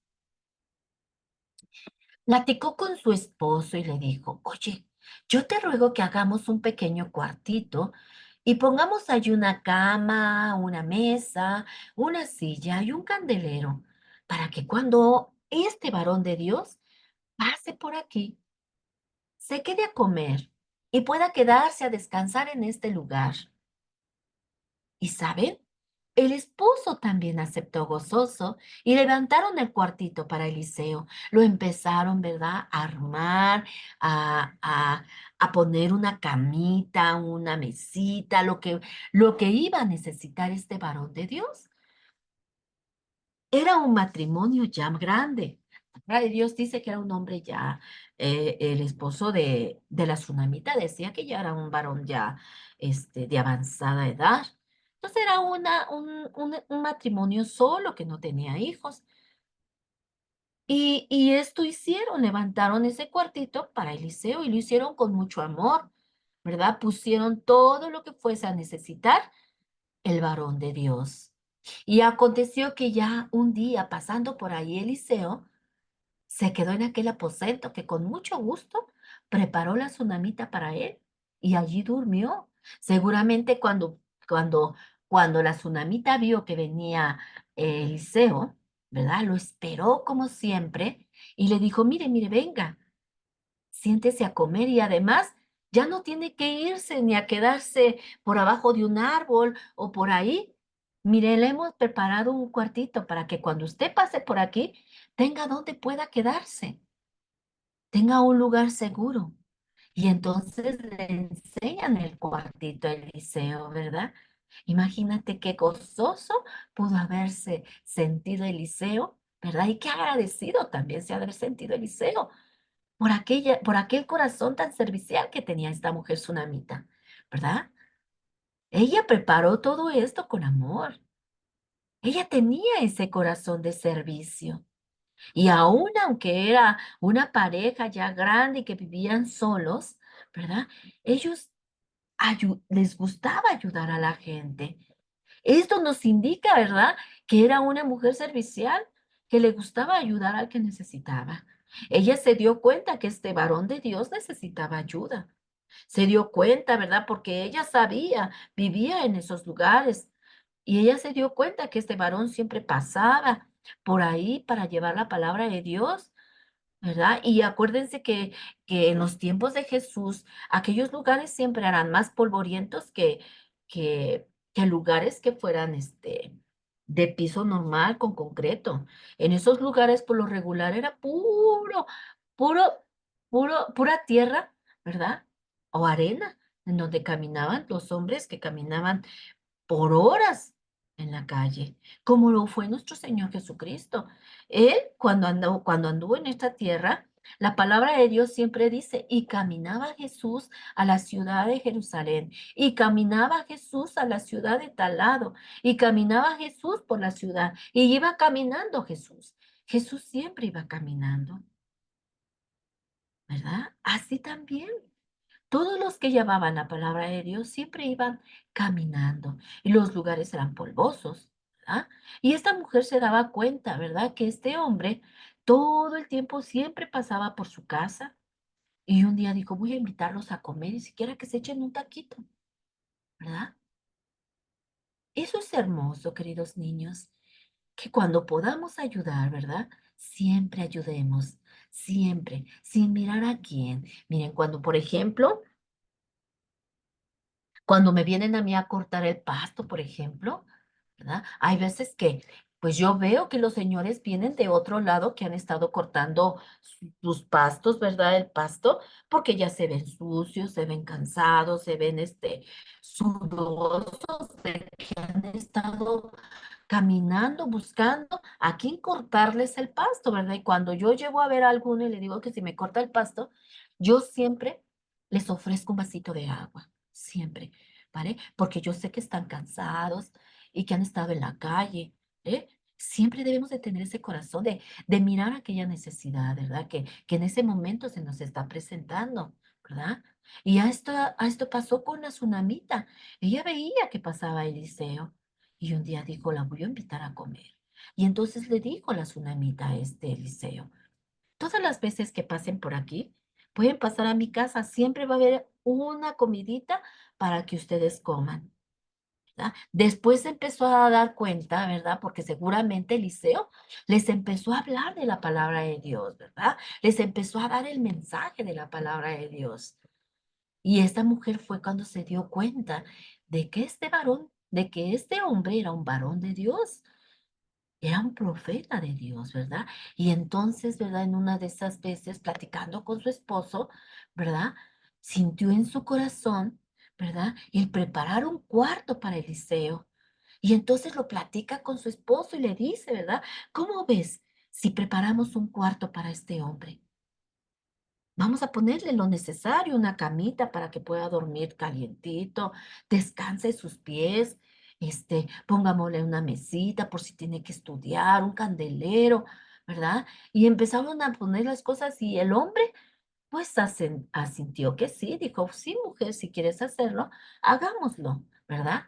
platicó con su esposo y le dijo: "Oye, yo te ruego que hagamos un pequeño cuartito y pongamos allí una cama, una mesa, una silla y un candelero, para que cuando este varón de Dios pase por aquí, se quede a comer y pueda quedarse a descansar en este lugar". ¿Y saben? El esposo también aceptó gozoso y levantaron el cuartito para Eliseo. Lo empezaron, ¿verdad? A armar, a, a, a poner una camita, una mesita, lo que iba a necesitar este varón de Dios. Era un matrimonio ya grande. La palabra de Dios dice que era un hombre ya, el esposo de la tsunamita decía que ya era un varón ya de avanzada edad. Entonces era un matrimonio solo que no tenía hijos. Y esto hicieron, levantaron ese cuartito para Eliseo y lo hicieron con mucho amor, ¿verdad? Pusieron todo lo que fuese a necesitar el varón de Dios. Y aconteció que ya un día pasando por ahí Eliseo, se quedó en aquel aposento que con mucho gusto preparó la tsunamita para él y allí durmió. Seguramente cuando la tsunamita vio que venía Eliseo, ¿verdad? Lo esperó como siempre y le dijo: "Mire, mire, venga, siéntese a comer y además ya no tiene que irse ni a quedarse por abajo de un árbol o por ahí. Mire, le hemos preparado un cuartito para que cuando usted pase por aquí tenga donde pueda quedarse, tenga un lugar seguro". Y entonces le enseñan el cuartito a Eliseo, ¿verdad? Imagínate qué gozoso pudo haberse sentido Eliseo, ¿verdad? Y qué agradecido también se ha de haber sentido Eliseo por aquel corazón tan servicial que tenía esta mujer sunamita, ¿verdad? Ella preparó todo esto con amor. Ella tenía ese corazón de servicio. Y aún aunque era una pareja ya grande y que vivían solos, ¿verdad? Ellos les gustaba ayudar a la gente. Esto nos indica, ¿verdad? Que era una mujer servicial, que le gustaba ayudar al que necesitaba. Ella se dio cuenta que este varón de Dios necesitaba ayuda. Se dio cuenta, ¿verdad? Porque ella sabía, vivía en esos lugares. Y ella se dio cuenta que este varón siempre pasaba por ahí para llevar la palabra de Dios, ¿verdad? Y acuérdense que en los tiempos de Jesús, aquellos lugares siempre eran más polvorientos que lugares que fueran de piso normal con concreto. En esos lugares, por lo regular, era puro, pura tierra, ¿verdad? O arena, en donde caminaban los hombres que caminaban por horas en la calle, como lo fue nuestro Señor Jesucristo. Él, cuando anduvo en esta tierra, la palabra de Dios siempre dice, y caminaba Jesús a la ciudad de Jerusalén, y caminaba Jesús a la ciudad de tal lado, y caminaba Jesús por la ciudad, y iba caminando Jesús. Jesús siempre iba caminando, ¿verdad? Así también. Todos los que llevaban la palabra de Dios siempre iban caminando y los lugares eran polvosos, ¿verdad? Y esta mujer se daba cuenta, ¿verdad? Que este hombre todo el tiempo siempre pasaba por su casa y un día dijo, voy a invitarlos a comer y siquiera que se echen un taquito, ¿verdad? Eso es hermoso, queridos niños, que cuando podamos ayudar, ¿verdad? Siempre ayudemos, siempre, sin mirar a quién. Miren, cuando, por ejemplo, cuando me vienen a mí a cortar el pasto, por ejemplo, ¿verdad? Hay veces que, pues yo veo que los señores vienen de otro lado que han estado cortando sus pastos, ¿verdad? El pasto, porque ya se ven sucios, se ven cansados, se ven sudorosos de que han estado caminando, buscando a quién cortarles el pasto, ¿verdad? Y cuando yo llego a ver a alguno y le digo que si me corta el pasto, yo siempre les ofrezco un vasito de agua, siempre, ¿vale? Porque yo sé que están cansados y que han estado en la calle, ¿eh? Siempre debemos de tener ese corazón de mirar aquella necesidad, ¿verdad? Que en ese momento se nos está presentando, ¿verdad? Y a esto pasó con la tsunamita. Ella veía que pasaba Eliseo y un día dijo, la voy a invitar a comer. Y entonces le dijo la tsunamita a este Eliseo, todas las veces que pasen por aquí, pueden pasar a mi casa, siempre va a haber una comidita para que ustedes coman. ¿Verdad? Después se empezó a dar cuenta, ¿verdad? Porque seguramente Eliseo les empezó a hablar de la palabra de Dios, ¿verdad? Les empezó a dar el mensaje de la palabra de Dios. Y esta mujer fue cuando se dio cuenta de que este varón, de que este hombre era un varón de Dios, era un profeta de Dios, ¿verdad? Y entonces, ¿verdad? En una de esas veces, platicando con su esposo, ¿verdad? Sintió en su corazón, ¿verdad? El preparar un cuarto para Eliseo. Y entonces lo platica con su esposo y le dice, ¿verdad? ¿Cómo ves si preparamos un cuarto para este hombre? Vamos a ponerle lo necesario, una camita para que pueda dormir calientito, descanse sus pies, pongámosle una mesita por si tiene que estudiar, un candelero, ¿verdad? Y empezaron a poner las cosas y el hombre pues asintió que sí, dijo, sí, mujer, si quieres hacerlo, hagámoslo, ¿verdad?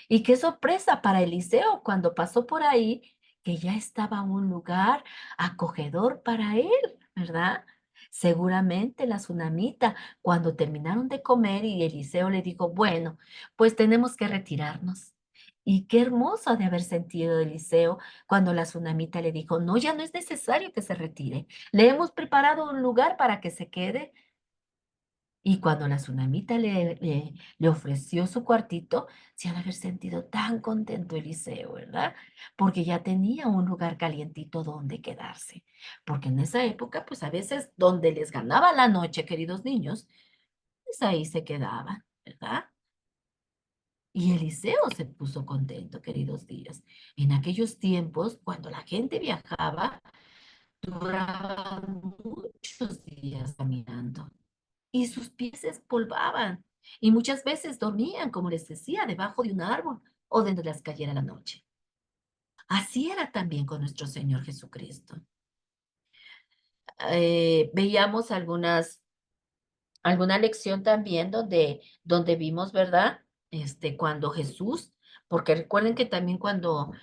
Y qué sorpresa para Eliseo cuando pasó por ahí, que ya estaba un lugar acogedor para él, ¿verdad? Seguramente la tsunamita, cuando terminaron de comer y Eliseo le dijo, bueno, pues tenemos que retirarnos. Y qué hermoso ha de haber sentido Eliseo cuando la tsunamita le dijo, no, ya no es necesario que se retire. Le hemos preparado un lugar para que se quede. Y cuando la tsunamita le ofreció su cuartito, se ha de haber sentido tan contento Eliseo, ¿verdad? Porque ya tenía un lugar calientito donde quedarse. Porque en esa época, pues a veces donde les ganaba la noche, queridos niños, pues ahí se quedaban, ¿verdad? Y Eliseo se puso contento, queridos días. En aquellos tiempos, cuando la gente viajaba, duraban muchos días caminando y sus pies se espolvaban y muchas veces dormían, como les decía, debajo de un árbol o donde les cayera la noche. Así era también con nuestro Señor Jesucristo. Veíamos alguna lección también donde vimos, ¿verdad? Cuando Jesús, porque recuerden que también cuando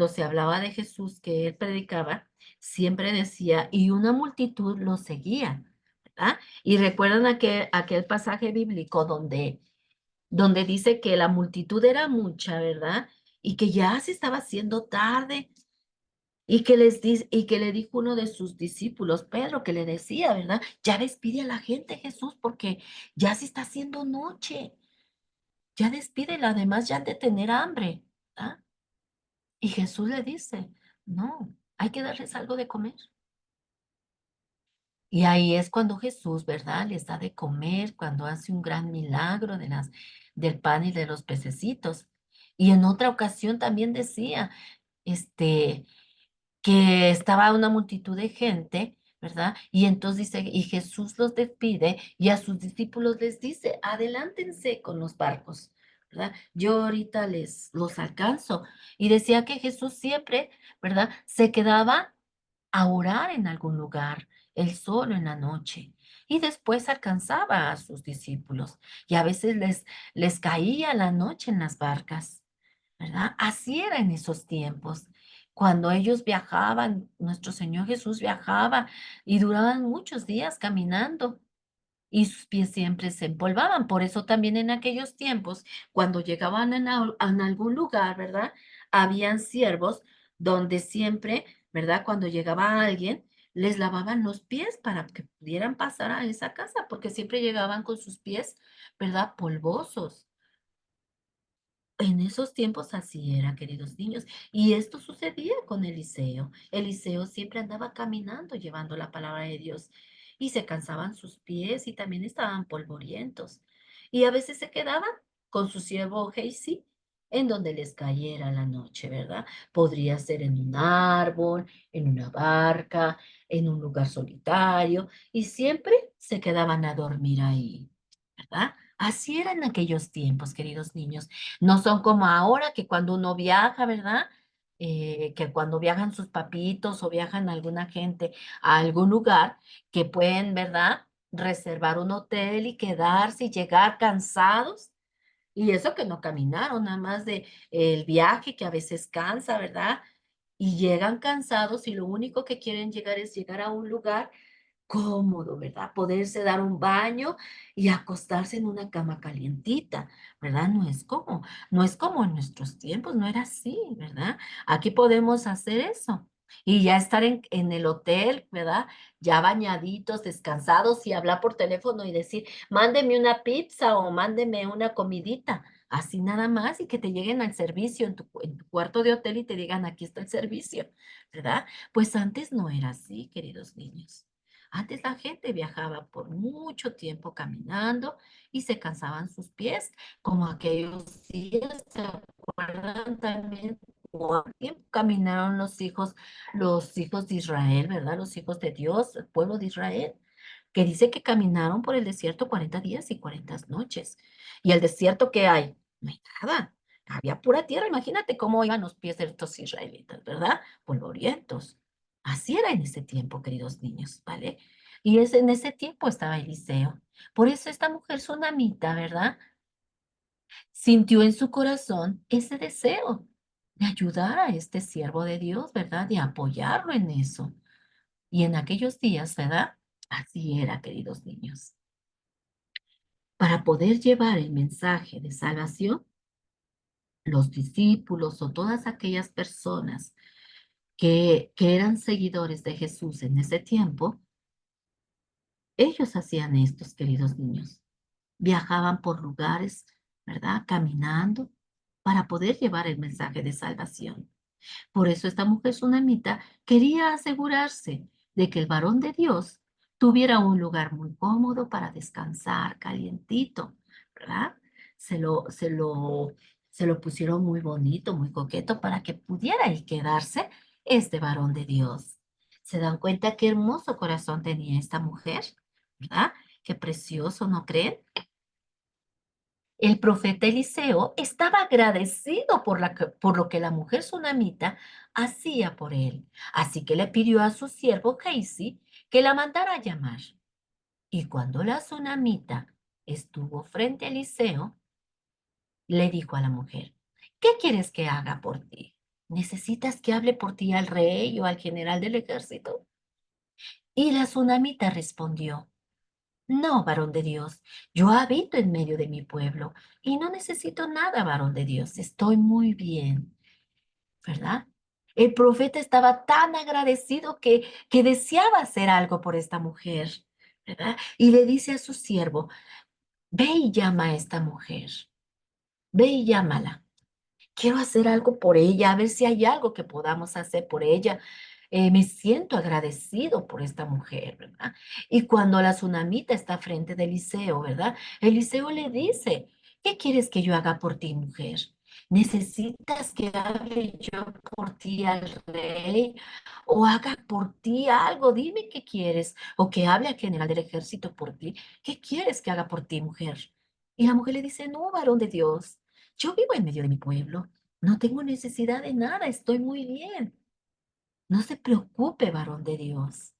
se hablaba de Jesús que él predicaba, siempre decía, y una multitud lo seguía, ¿verdad? Y recuerdan aquel pasaje bíblico donde dice que la multitud era mucha, ¿verdad? Y que ya se estaba haciendo tarde y que le dijo uno de sus discípulos, Pedro, que le decía, ¿verdad? Ya despide a la gente, Jesús, porque ya se está haciendo noche. Ya despídela, además ya han de tener hambre, ¿verdad? Y Jesús le dice, no, hay que darles algo de comer. Y ahí es cuando Jesús, ¿verdad? Les da de comer, cuando hace un gran milagro del pan y de los pececitos. Y en otra ocasión también decía, este, que estaba una multitud de gente, ¿verdad? Y entonces dice, y Jesús los despide y a sus discípulos les dice, adelántense con los barcos, ¿verdad? Yo ahorita los alcanzo. Y decía que Jesús siempre, ¿verdad? Se quedaba a orar en algún lugar, él solo en la noche. Y después alcanzaba a sus discípulos y a veces les caía la noche en las barcas. ¿Verdad? Así era en esos tiempos. Cuando ellos viajaban, nuestro Señor Jesús viajaba y duraban muchos días caminando y sus pies siempre se empolvaban. Por eso también en aquellos tiempos, cuando llegaban en algún lugar, ¿verdad? Habían siervos donde siempre, ¿verdad? Cuando llegaba alguien, les lavaban los pies para que pudieran pasar a esa casa, porque siempre llegaban con sus pies, ¿verdad? Polvosos. En esos tiempos así era, queridos niños. Y esto sucedía con Eliseo. Eliseo siempre andaba caminando, llevando la palabra de Dios. Y se cansaban sus pies y también estaban polvorientos. Y a veces se quedaban con su siervo Gehazi en donde les cayera la noche, ¿verdad? Podría ser en un árbol, en una barca, en un lugar solitario. Y siempre se quedaban a dormir ahí, ¿verdad? Así eran aquellos tiempos, queridos niños. No son como ahora que cuando uno viaja, ¿verdad? Que cuando viajan sus papitos o viajan alguna gente a algún lugar, que pueden, ¿verdad? Reservar un hotel y quedarse y llegar cansados. Y eso que no caminaron, nada más de el viaje que a veces cansa, ¿verdad? Y llegan cansados y lo único que quieren llegar es llegar a un lugar cómodo, ¿verdad? Poderse dar un baño y acostarse en una cama calientita, ¿verdad? No es como en nuestros tiempos, no era así, ¿verdad? Aquí podemos hacer eso y ya estar en el hotel, ¿verdad? Ya bañaditos, descansados y hablar por teléfono y decir, mándeme una pizza o mándeme una comidita. Así nada más y que te lleguen al servicio en tu cuarto de hotel y te digan, aquí está el servicio, ¿verdad? Pues antes no era así, queridos niños. Antes la gente viajaba por mucho tiempo caminando y se cansaban sus pies, como aquellos días, ¿se acuerdan también? Cuánto tiempo caminaron los hijos de Israel, ¿verdad? Los hijos de Dios, el pueblo de Israel, que dice que caminaron por el desierto 40 días y 40 noches. ¿Y el desierto qué hay? No hay nada. Había pura tierra. Imagínate cómo iban los pies de estos israelitas, ¿verdad? Polvorientos. Así era en ese tiempo, queridos niños, ¿vale? Y en ese tiempo estaba Eliseo. Por eso esta mujer sunamita, ¿verdad? Sintió en su corazón ese deseo de ayudar a este siervo de Dios, ¿verdad? De apoyarlo en eso. Y en aquellos días, ¿verdad? Así era, queridos niños. Para poder llevar el mensaje de salvación, los discípulos o todas aquellas personas que eran seguidores de Jesús en ese tiempo, ellos hacían estos, queridos niños. Viajaban por lugares, ¿verdad? Caminando para poder llevar el mensaje de salvación. Por eso esta mujer sunamita quería asegurarse de que el varón de Dios tuviera un lugar muy cómodo para descansar, calientito, ¿verdad? Se lo, se lo, se lo pusieron muy bonito, muy coqueto para que pudiera ahí quedarse este varón de Dios. ¿Se dan cuenta qué hermoso corazón tenía esta mujer? ¿Verdad? Qué precioso, ¿no creen? El profeta Eliseo estaba agradecido por lo que la mujer sunamita hacía por él, así que le pidió a su siervo Geisi que la mandara a llamar. Y cuando la sunamita estuvo frente a Eliseo, le dijo a la mujer, ¿qué quieres que haga por ti? ¿Necesitas que hable por ti al rey o al general del ejército? Y la sunamita respondió, no, varón de Dios, yo habito en medio de mi pueblo y no necesito nada, varón de Dios, estoy muy bien, ¿verdad? El profeta estaba tan agradecido que deseaba hacer algo por esta mujer, ¿verdad? Y le dice a su siervo, ve y llama a esta mujer, ve y llámala. Quiero hacer algo por ella, a ver si hay algo que podamos hacer por ella. Me siento agradecido por esta mujer, ¿verdad? Y cuando la tsunamita está frente de Eliseo, ¿verdad? Eliseo le dice, ¿qué quieres que yo haga por ti, mujer? ¿Necesitas que hable yo por ti al rey o haga por ti algo? Dime qué quieres. O que hable al general del ejército por ti. ¿Qué quieres que haga por ti, mujer? Y la mujer le dice, no, varón de Dios. Yo vivo en medio de mi pueblo. No tengo necesidad de nada. Estoy muy bien. No se preocupe, varón de Dios.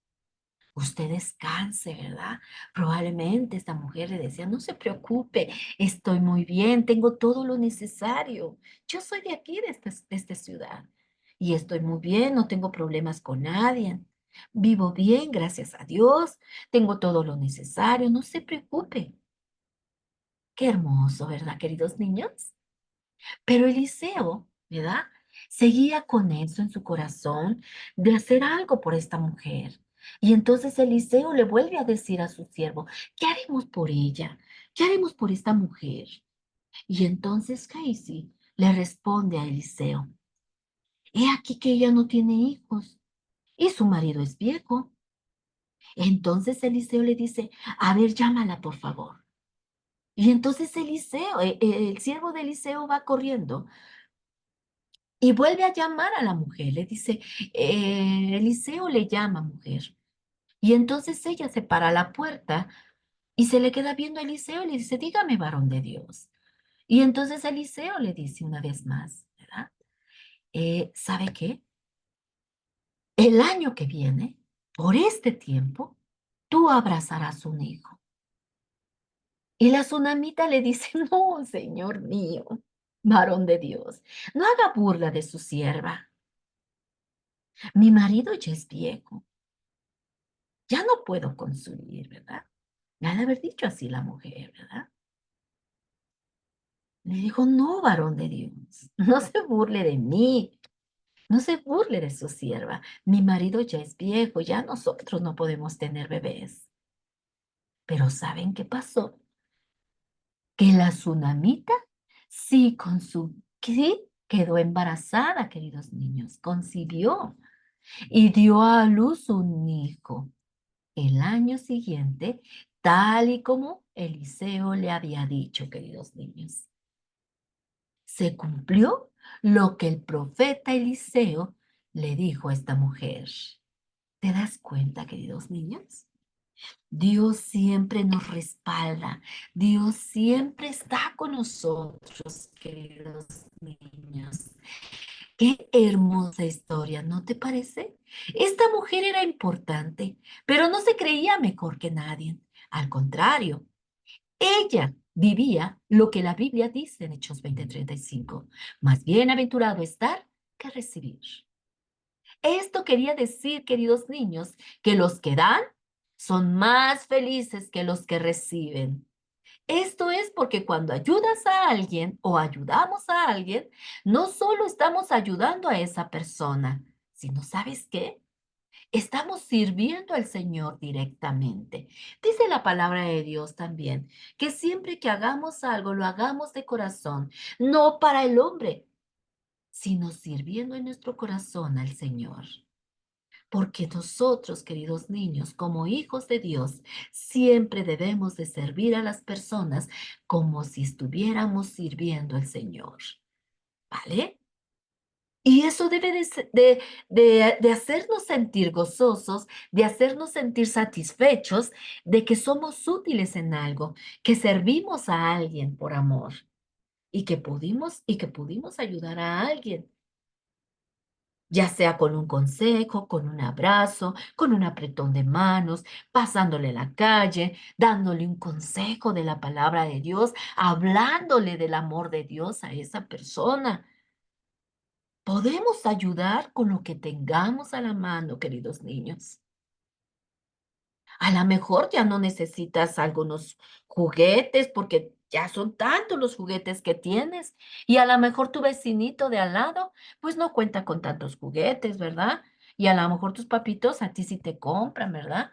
Usted descanse, ¿verdad? Probablemente esta mujer le decía, no se preocupe, estoy muy bien, tengo todo lo necesario. Yo soy de aquí, de esta ciudad, y estoy muy bien, no tengo problemas con nadie. Vivo bien, gracias a Dios, tengo todo lo necesario, no se preocupe. Qué hermoso, ¿verdad, queridos niños? Pero Eliseo, ¿verdad? Seguía con eso en su corazón de hacer algo por esta mujer. Y entonces Eliseo le vuelve a decir a su siervo, ¿qué haremos por ella? ¿Qué haremos por esta mujer? Y entonces Gehazi le responde a Eliseo, he aquí que ella no tiene hijos y su marido es viejo. Entonces Eliseo le dice, a ver, llámala por favor. Y entonces Eliseo, el siervo de Eliseo va corriendo y vuelve a llamar a la mujer. Le dice, Eliseo le llama mujer. Y entonces ella se para a la puerta y se le queda viendo a Eliseo y le dice, dígame, varón de Dios. Y entonces Eliseo le dice una vez más, ¿verdad? ¿Sabe qué? El año que viene, por este tiempo, tú abrazarás un hijo. Y la tsunamita le dice, no, señor mío, varón de Dios, no haga burla de su sierva. Mi marido ya es viejo, ya no puedo consumir, ¿verdad? Le ha de haber dicho así la mujer, ¿verdad? Le dijo, no, varón de Dios, no se burle de mí, no se burle de su sierva. Mi marido ya es viejo, ya nosotros no podemos tener bebés. Pero ¿saben qué pasó? Que la tsunamita sí, sí quedó embarazada, queridos niños, concibió y dio a luz un hijo el año siguiente, tal y como Eliseo le había dicho, queridos niños. Se cumplió lo que el profeta Eliseo le dijo a esta mujer. ¿Te das cuenta, queridos niños? Dios siempre nos respalda. Dios siempre está con nosotros, queridos niños. Qué hermosa historia, ¿no te parece? Esta mujer era importante, pero no se creía mejor que nadie. Al contrario, ella vivía lo que la Biblia dice en Hechos 20:35. Más bienaventurado estar que recibir. Esto quería decir, queridos niños, que los que dan son más felices que los que reciben. Esto es porque cuando ayudas a alguien o ayudamos a alguien, no solo estamos ayudando a esa persona, sino, ¿sabes qué? Estamos sirviendo al Señor directamente. Dice la palabra de Dios también, que siempre que hagamos algo, lo hagamos de corazón, no para el hombre, sino sirviendo en nuestro corazón al Señor. Porque nosotros, queridos niños, como hijos de Dios, siempre debemos de servir a las personas como si estuviéramos sirviendo al Señor. ¿Vale? Y eso debe de hacernos sentir gozosos, de hacernos sentir satisfechos de que somos útiles en algo, que servimos a alguien por amor y que pudimos ayudar a alguien, ya sea con un consejo, con un abrazo, con un apretón de manos, pasándole la calle, dándole un consejo de la palabra de Dios, hablándole del amor de Dios a esa persona. Podemos ayudar con lo que tengamos a la mano, queridos niños. A lo mejor ya no necesitas algunos juguetes porque ya son tantos los juguetes que tienes. Y a lo mejor tu vecinito de al lado, pues no cuenta con tantos juguetes, ¿verdad? Y a lo mejor tus papitos a ti sí te compran, ¿verdad?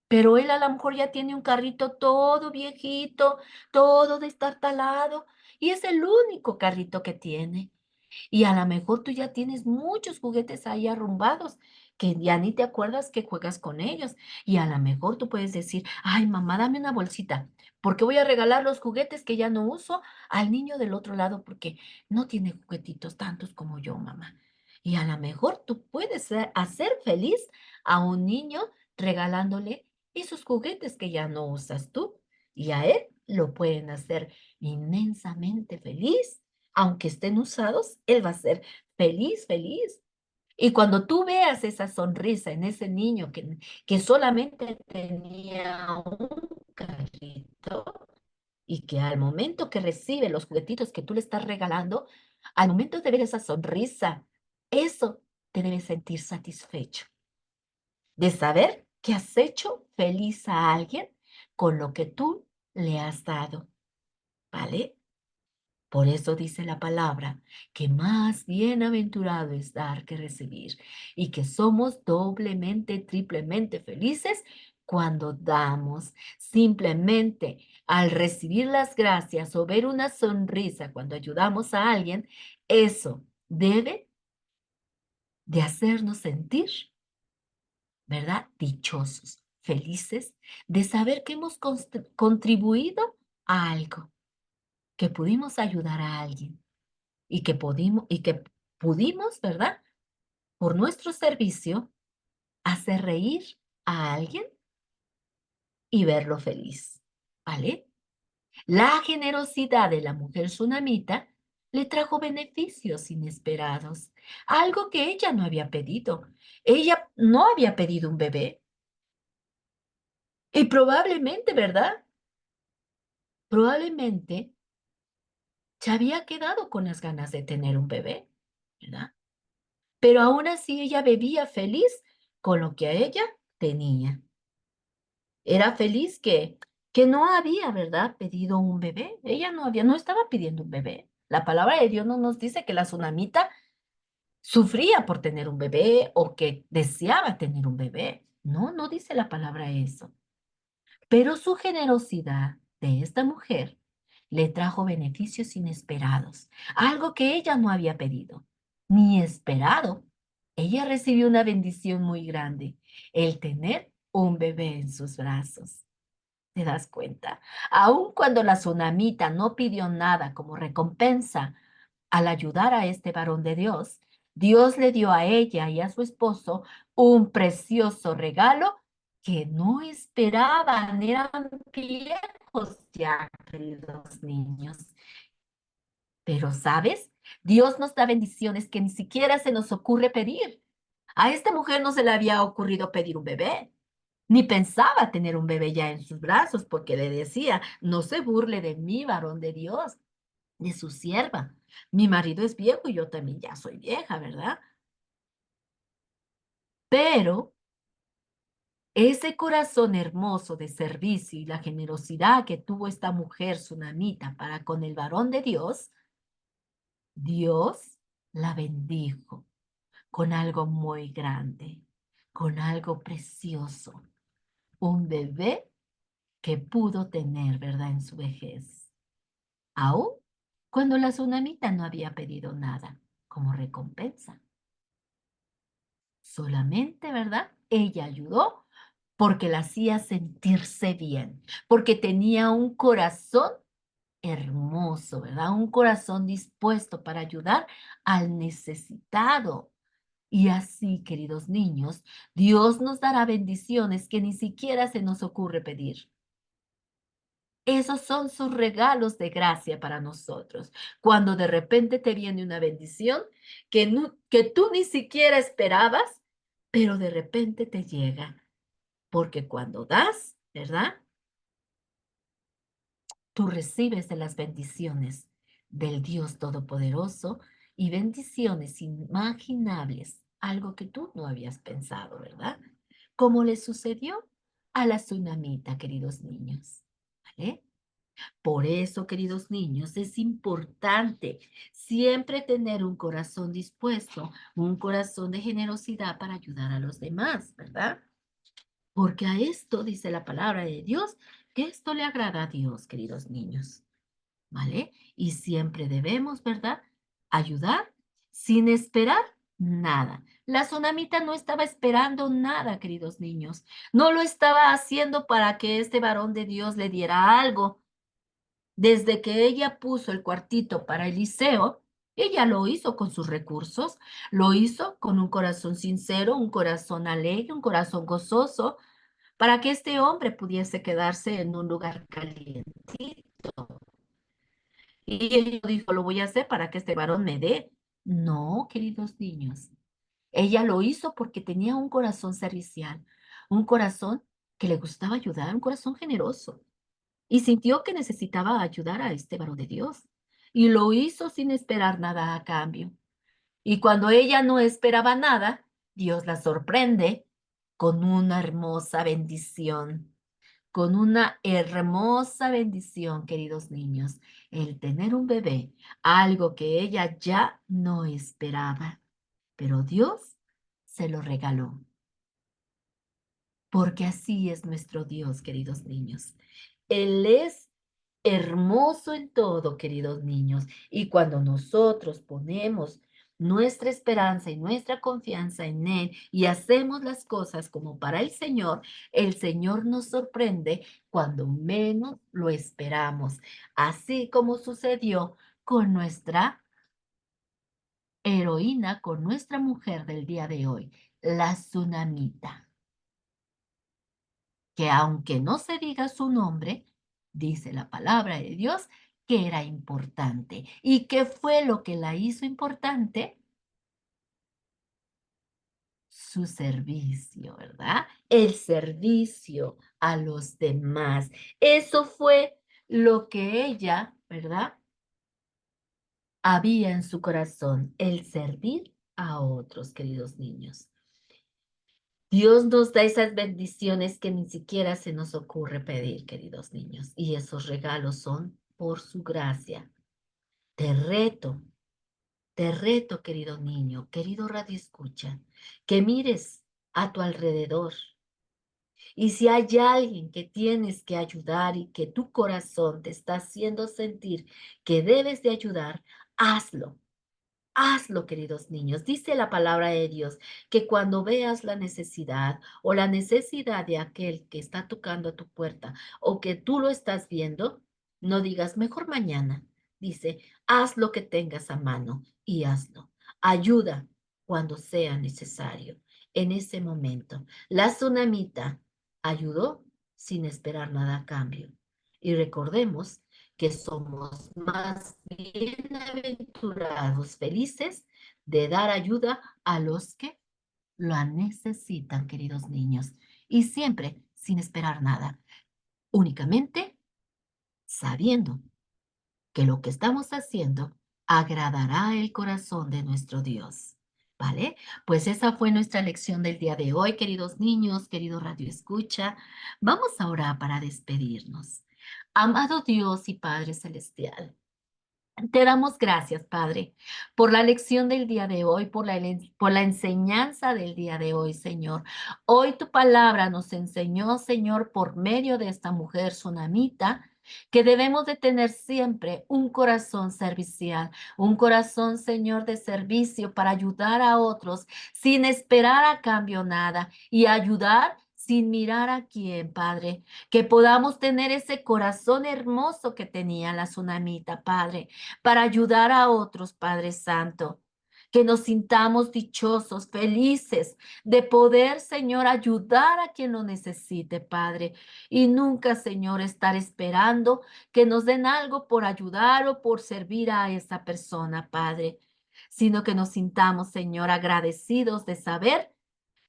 Pero él a lo mejor ya tiene un carrito todo viejito, todo destartalado, y es el único carrito que tiene. Y a lo mejor tú ya tienes muchos juguetes ahí arrumbados que ya ni te acuerdas que juegas con ellos. Y a lo mejor tú puedes decir, ay, mamá, dame una bolsita, porque voy a regalar los juguetes que ya no uso al niño del otro lado, porque no tiene juguetitos tantos como yo, mamá. Y a lo mejor tú puedes hacer feliz a un niño regalándole esos juguetes que ya no usas tú. Y a él lo pueden hacer inmensamente feliz aunque estén usados, él va a ser feliz, feliz. Y cuando tú veas esa sonrisa en ese niño que solamente tenía un carrito y que al momento que recibe los juguetitos que tú le estás regalando, al momento de ver esa sonrisa, eso te debe sentir satisfecho, de saber que has hecho feliz a alguien con lo que tú le has dado, ¿vale? Por eso dice la palabra que más bienaventurado es dar que recibir y que somos doblemente, triplemente felices cuando damos, simplemente al recibir las gracias o ver una sonrisa cuando ayudamos a alguien, eso debe de hacernos sentir, ¿verdad? Dichosos, felices de saber que hemos contribuido a algo, que pudimos ayudar a alguien y que pudimos, ¿verdad? Por nuestro servicio, hacer reír a alguien y verlo feliz, ¿vale? La generosidad de la mujer tsunamita le trajo beneficios inesperados, algo que ella no había pedido. Ella no había pedido un bebé y probablemente, ¿verdad? Probablemente se había quedado con las ganas de tener un bebé, ¿verdad? Pero aún así ella vivía feliz con lo que a ella tenía. Era feliz que no había, ¿verdad?, pedido un bebé. Ella no estaba pidiendo un bebé. La palabra de Dios no nos dice que la tsunamita sufría por tener un bebé o que deseaba tener un bebé. No, no dice la palabra eso. Pero su generosidad de esta mujer le trajo beneficios inesperados, algo que ella no había pedido ni esperado. Ella recibió una bendición muy grande, el tener un bebé en sus brazos. ¿Te das cuenta? Aun cuando la tsunamita no pidió nada como recompensa al ayudar a este varón de Dios, Dios le dio a ella y a su esposo un precioso regalo que no esperaban. Eran viejos ya, queridos niños. Pero, ¿sabes? Dios nos da bendiciones que ni siquiera se nos ocurre pedir. A esta mujer no se le había ocurrido pedir un bebé, ni pensaba tener un bebé ya en sus brazos, porque le decía, no se burle de mí, varón de Dios, de su sierva. Mi marido es viejo y yo también ya soy vieja, ¿verdad? Pero ese corazón hermoso de servicio y la generosidad que tuvo esta mujer tsunamita para con el varón de Dios, Dios la bendijo con algo muy grande, con algo precioso, un bebé que pudo tener, ¿verdad?, en su vejez. Aún cuando la tsunamita no había pedido nada como recompensa. Solamente, ¿verdad? Ella ayudó porque la hacía sentirse bien, porque tenía un corazón hermoso, ¿verdad? Un corazón dispuesto para ayudar al necesitado. Y así, queridos niños, Dios nos dará bendiciones que ni siquiera se nos ocurre pedir. Esos son sus regalos de gracia para nosotros. Cuando de repente te viene una bendición que tú ni siquiera esperabas, pero de repente te llega. Porque cuando das, ¿verdad? Tú recibes de las bendiciones del Dios Todopoderoso y bendiciones inimaginables, algo que tú no habías pensado, ¿verdad? Como le sucedió a la tsunamita, queridos niños. ¿Vale? Por eso, queridos niños, es importante siempre tener un corazón dispuesto, un corazón de generosidad para ayudar a los demás, ¿verdad? Porque a esto dice la palabra de Dios, que esto le agrada a Dios, queridos niños, ¿vale? Y siempre debemos, ¿verdad?, ayudar sin esperar nada. La tsunamita no estaba esperando nada, queridos niños. No lo estaba haciendo para que este varón de Dios le diera algo. Desde que ella puso el cuartito para Eliseo, ella lo hizo con sus recursos, lo hizo con un corazón sincero, un corazón alegre, un corazón gozoso, para que este hombre pudiese quedarse en un lugar calientito. Y ella dijo, lo voy a hacer para que este varón me dé. No, queridos niños, ella lo hizo porque tenía un corazón servicial, un corazón que le gustaba ayudar, un corazón generoso. Y sintió que necesitaba ayudar a este varón de Dios. Y lo hizo sin esperar nada a cambio. Y cuando ella no esperaba nada, Dios la sorprende con una hermosa bendición. Con una hermosa bendición, queridos niños, el tener un bebé, algo que ella ya no esperaba, pero Dios se lo regaló. porque así es nuestro Dios, queridos niños. Él es hermoso en todo, queridos niños, y cuando nosotros ponemos nuestra esperanza y nuestra confianza en Él y hacemos las cosas como para el Señor nos sorprende cuando menos lo esperamos, así como sucedió con nuestra heroína, con nuestra mujer del día de hoy, la tsunamita, que aunque no se diga su nombre, dice la palabra de Dios que era importante. ¿Y qué fue lo que la hizo importante? Su servicio, ¿verdad? El servicio a los demás. Eso fue lo que ella, ¿verdad? Había en su corazón, el servir a otros, queridos niños. Dios nos da esas bendiciones que ni siquiera se nos ocurre pedir, queridos niños, y esos regalos son por su gracia. Te reto, te reto, querido niño, querido radio escucha, que mires a tu alrededor y si hay alguien que tienes que ayudar y que tu corazón te está haciendo sentir que debes de ayudar, hazlo. Hazlo, queridos niños. Dice la palabra de Dios que cuando veas la necesidad o la necesidad de aquel que está tocando a tu puerta o que tú lo estás viendo, no digas mejor mañana. Dice, haz lo que tengas a mano y hazlo. Ayuda cuando sea necesario. En ese momento, la tsunamita ayudó sin esperar nada a cambio. Y recordemos que somos más bienaventurados, felices de dar ayuda a los que la necesitan, queridos niños, y siempre sin esperar nada, únicamente sabiendo que lo que estamos haciendo agradará el corazón de nuestro Dios. ¿Vale? Pues esa fue nuestra lección del día de hoy, queridos niños, querido Radio Escucha. Vamos ahora para despedirnos. Amado Dios y Padre Celestial, te damos gracias, Padre, por la lección del día de hoy, por la enseñanza del día de hoy, Señor. Hoy tu palabra nos enseñó, Señor, por medio de esta mujer sunamita, que debemos de tener siempre un corazón servicial, un corazón, Señor, de servicio para ayudar a otros sin esperar a cambio nada y ayudar sin mirar a quién, Padre. Que podamos tener ese corazón hermoso que tenía la tsunamita, Padre, para ayudar a otros, Padre Santo. Que nos sintamos dichosos, felices de poder, Señor, ayudar a quien lo necesite, Padre. Y nunca, Señor, estar esperando que nos den algo por ayudar o por servir a esa persona, Padre. Sino que nos sintamos, Señor, agradecidos de saber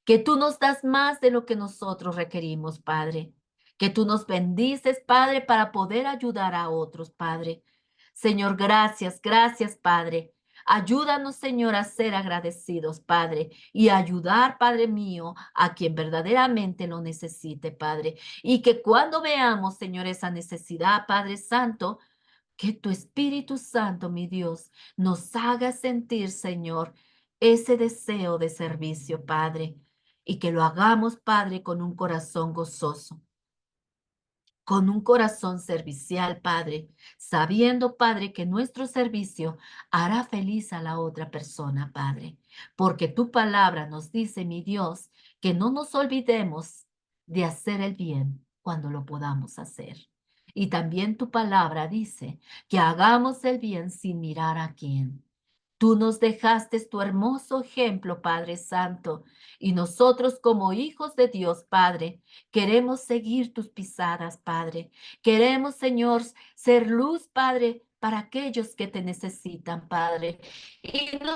que tú nos das más de lo que nosotros requerimos, Padre. Que tú nos bendices, Padre, para poder ayudar a otros, Padre. Señor, gracias, gracias, Padre. Ayúdanos, Señor, a ser agradecidos, Padre, y ayudar, Padre mío, a quien verdaderamente lo necesite, Padre. Y que cuando veamos, Señor, esa necesidad, Padre Santo, que tu Espíritu Santo, mi Dios, nos haga sentir, Señor, ese deseo de servicio, Padre, y que lo hagamos, Padre, con un corazón gozoso, con un corazón servicial, Padre, sabiendo, Padre, que nuestro servicio hará feliz a la otra persona, Padre, porque tu palabra nos dice, mi Dios, que no nos olvidemos de hacer el bien cuando lo podamos hacer. Y también tu palabra dice que hagamos el bien sin mirar a quién. Tú nos dejaste tu hermoso ejemplo, Padre Santo, y nosotros como hijos de Dios, Padre, queremos seguir tus pisadas, Padre. Queremos, Señor, ser luz, Padre, para aquellos que te necesitan, Padre. Y no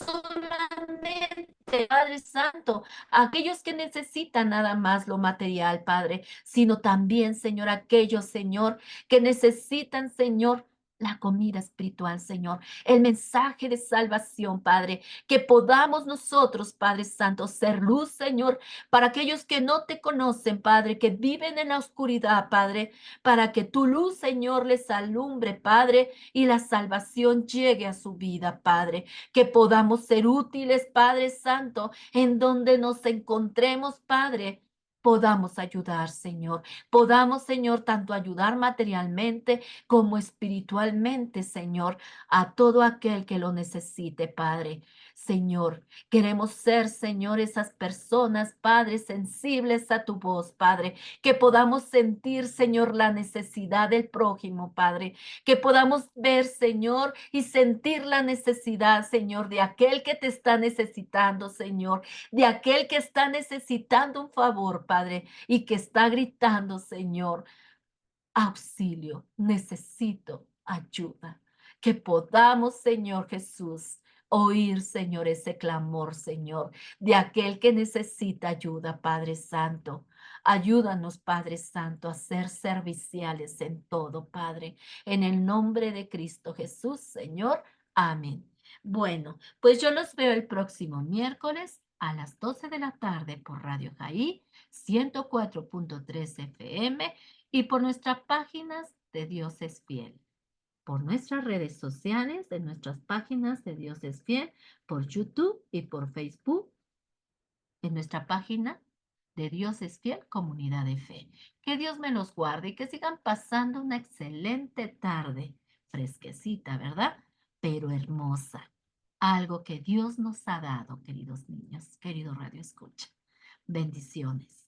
solamente, Padre Santo, aquellos que necesitan nada más lo material, Padre, sino también, Señor, aquellos, Señor, que necesitan, Señor, la comida espiritual, Señor, el mensaje de salvación, Padre, que podamos nosotros, Padre Santo, ser luz, Señor, para aquellos que no te conocen, Padre, que viven en la oscuridad, Padre, para que tu luz, Señor, les alumbre, Padre, y la salvación llegue a su vida, Padre, que podamos ser útiles, Padre Santo, en donde nos encontremos, Padre, podamos ayudar, Señor. Podamos, Señor, tanto ayudar materialmente como espiritualmente, Señor, a todo aquel que lo necesite, Padre. Señor, queremos ser, Señor, esas personas, Padre, sensibles a tu voz, Padre, que podamos sentir, Señor, la necesidad del prójimo, Padre, que podamos ver, Señor, y sentir la necesidad, Señor, de aquel que te está necesitando, Señor, de aquel que está necesitando un favor, Padre, y que está gritando, Señor, auxilio, necesito ayuda. Que podamos, Señor Jesús, oír, Señor, ese clamor, Señor, de aquel que necesita ayuda, Padre Santo. Ayúdanos, Padre Santo, a ser serviciales en todo, Padre. En el nombre de Cristo Jesús, Señor. Amén. Bueno, pues yo los veo el próximo miércoles a las 12 de la tarde por Radio Jaí 104.3 FM y por nuestras páginas de Dios es Fiel, por nuestras redes sociales, de nuestras páginas de Dios es Fiel, por YouTube y por Facebook, en nuestra página de Dios es Fiel, Comunidad de Fe. Que Dios me los guarde y que sigan pasando una excelente tarde, fresquecita, ¿verdad? Pero hermosa. Algo que Dios nos ha dado, queridos niños, querido Radio Escucha. Bendiciones.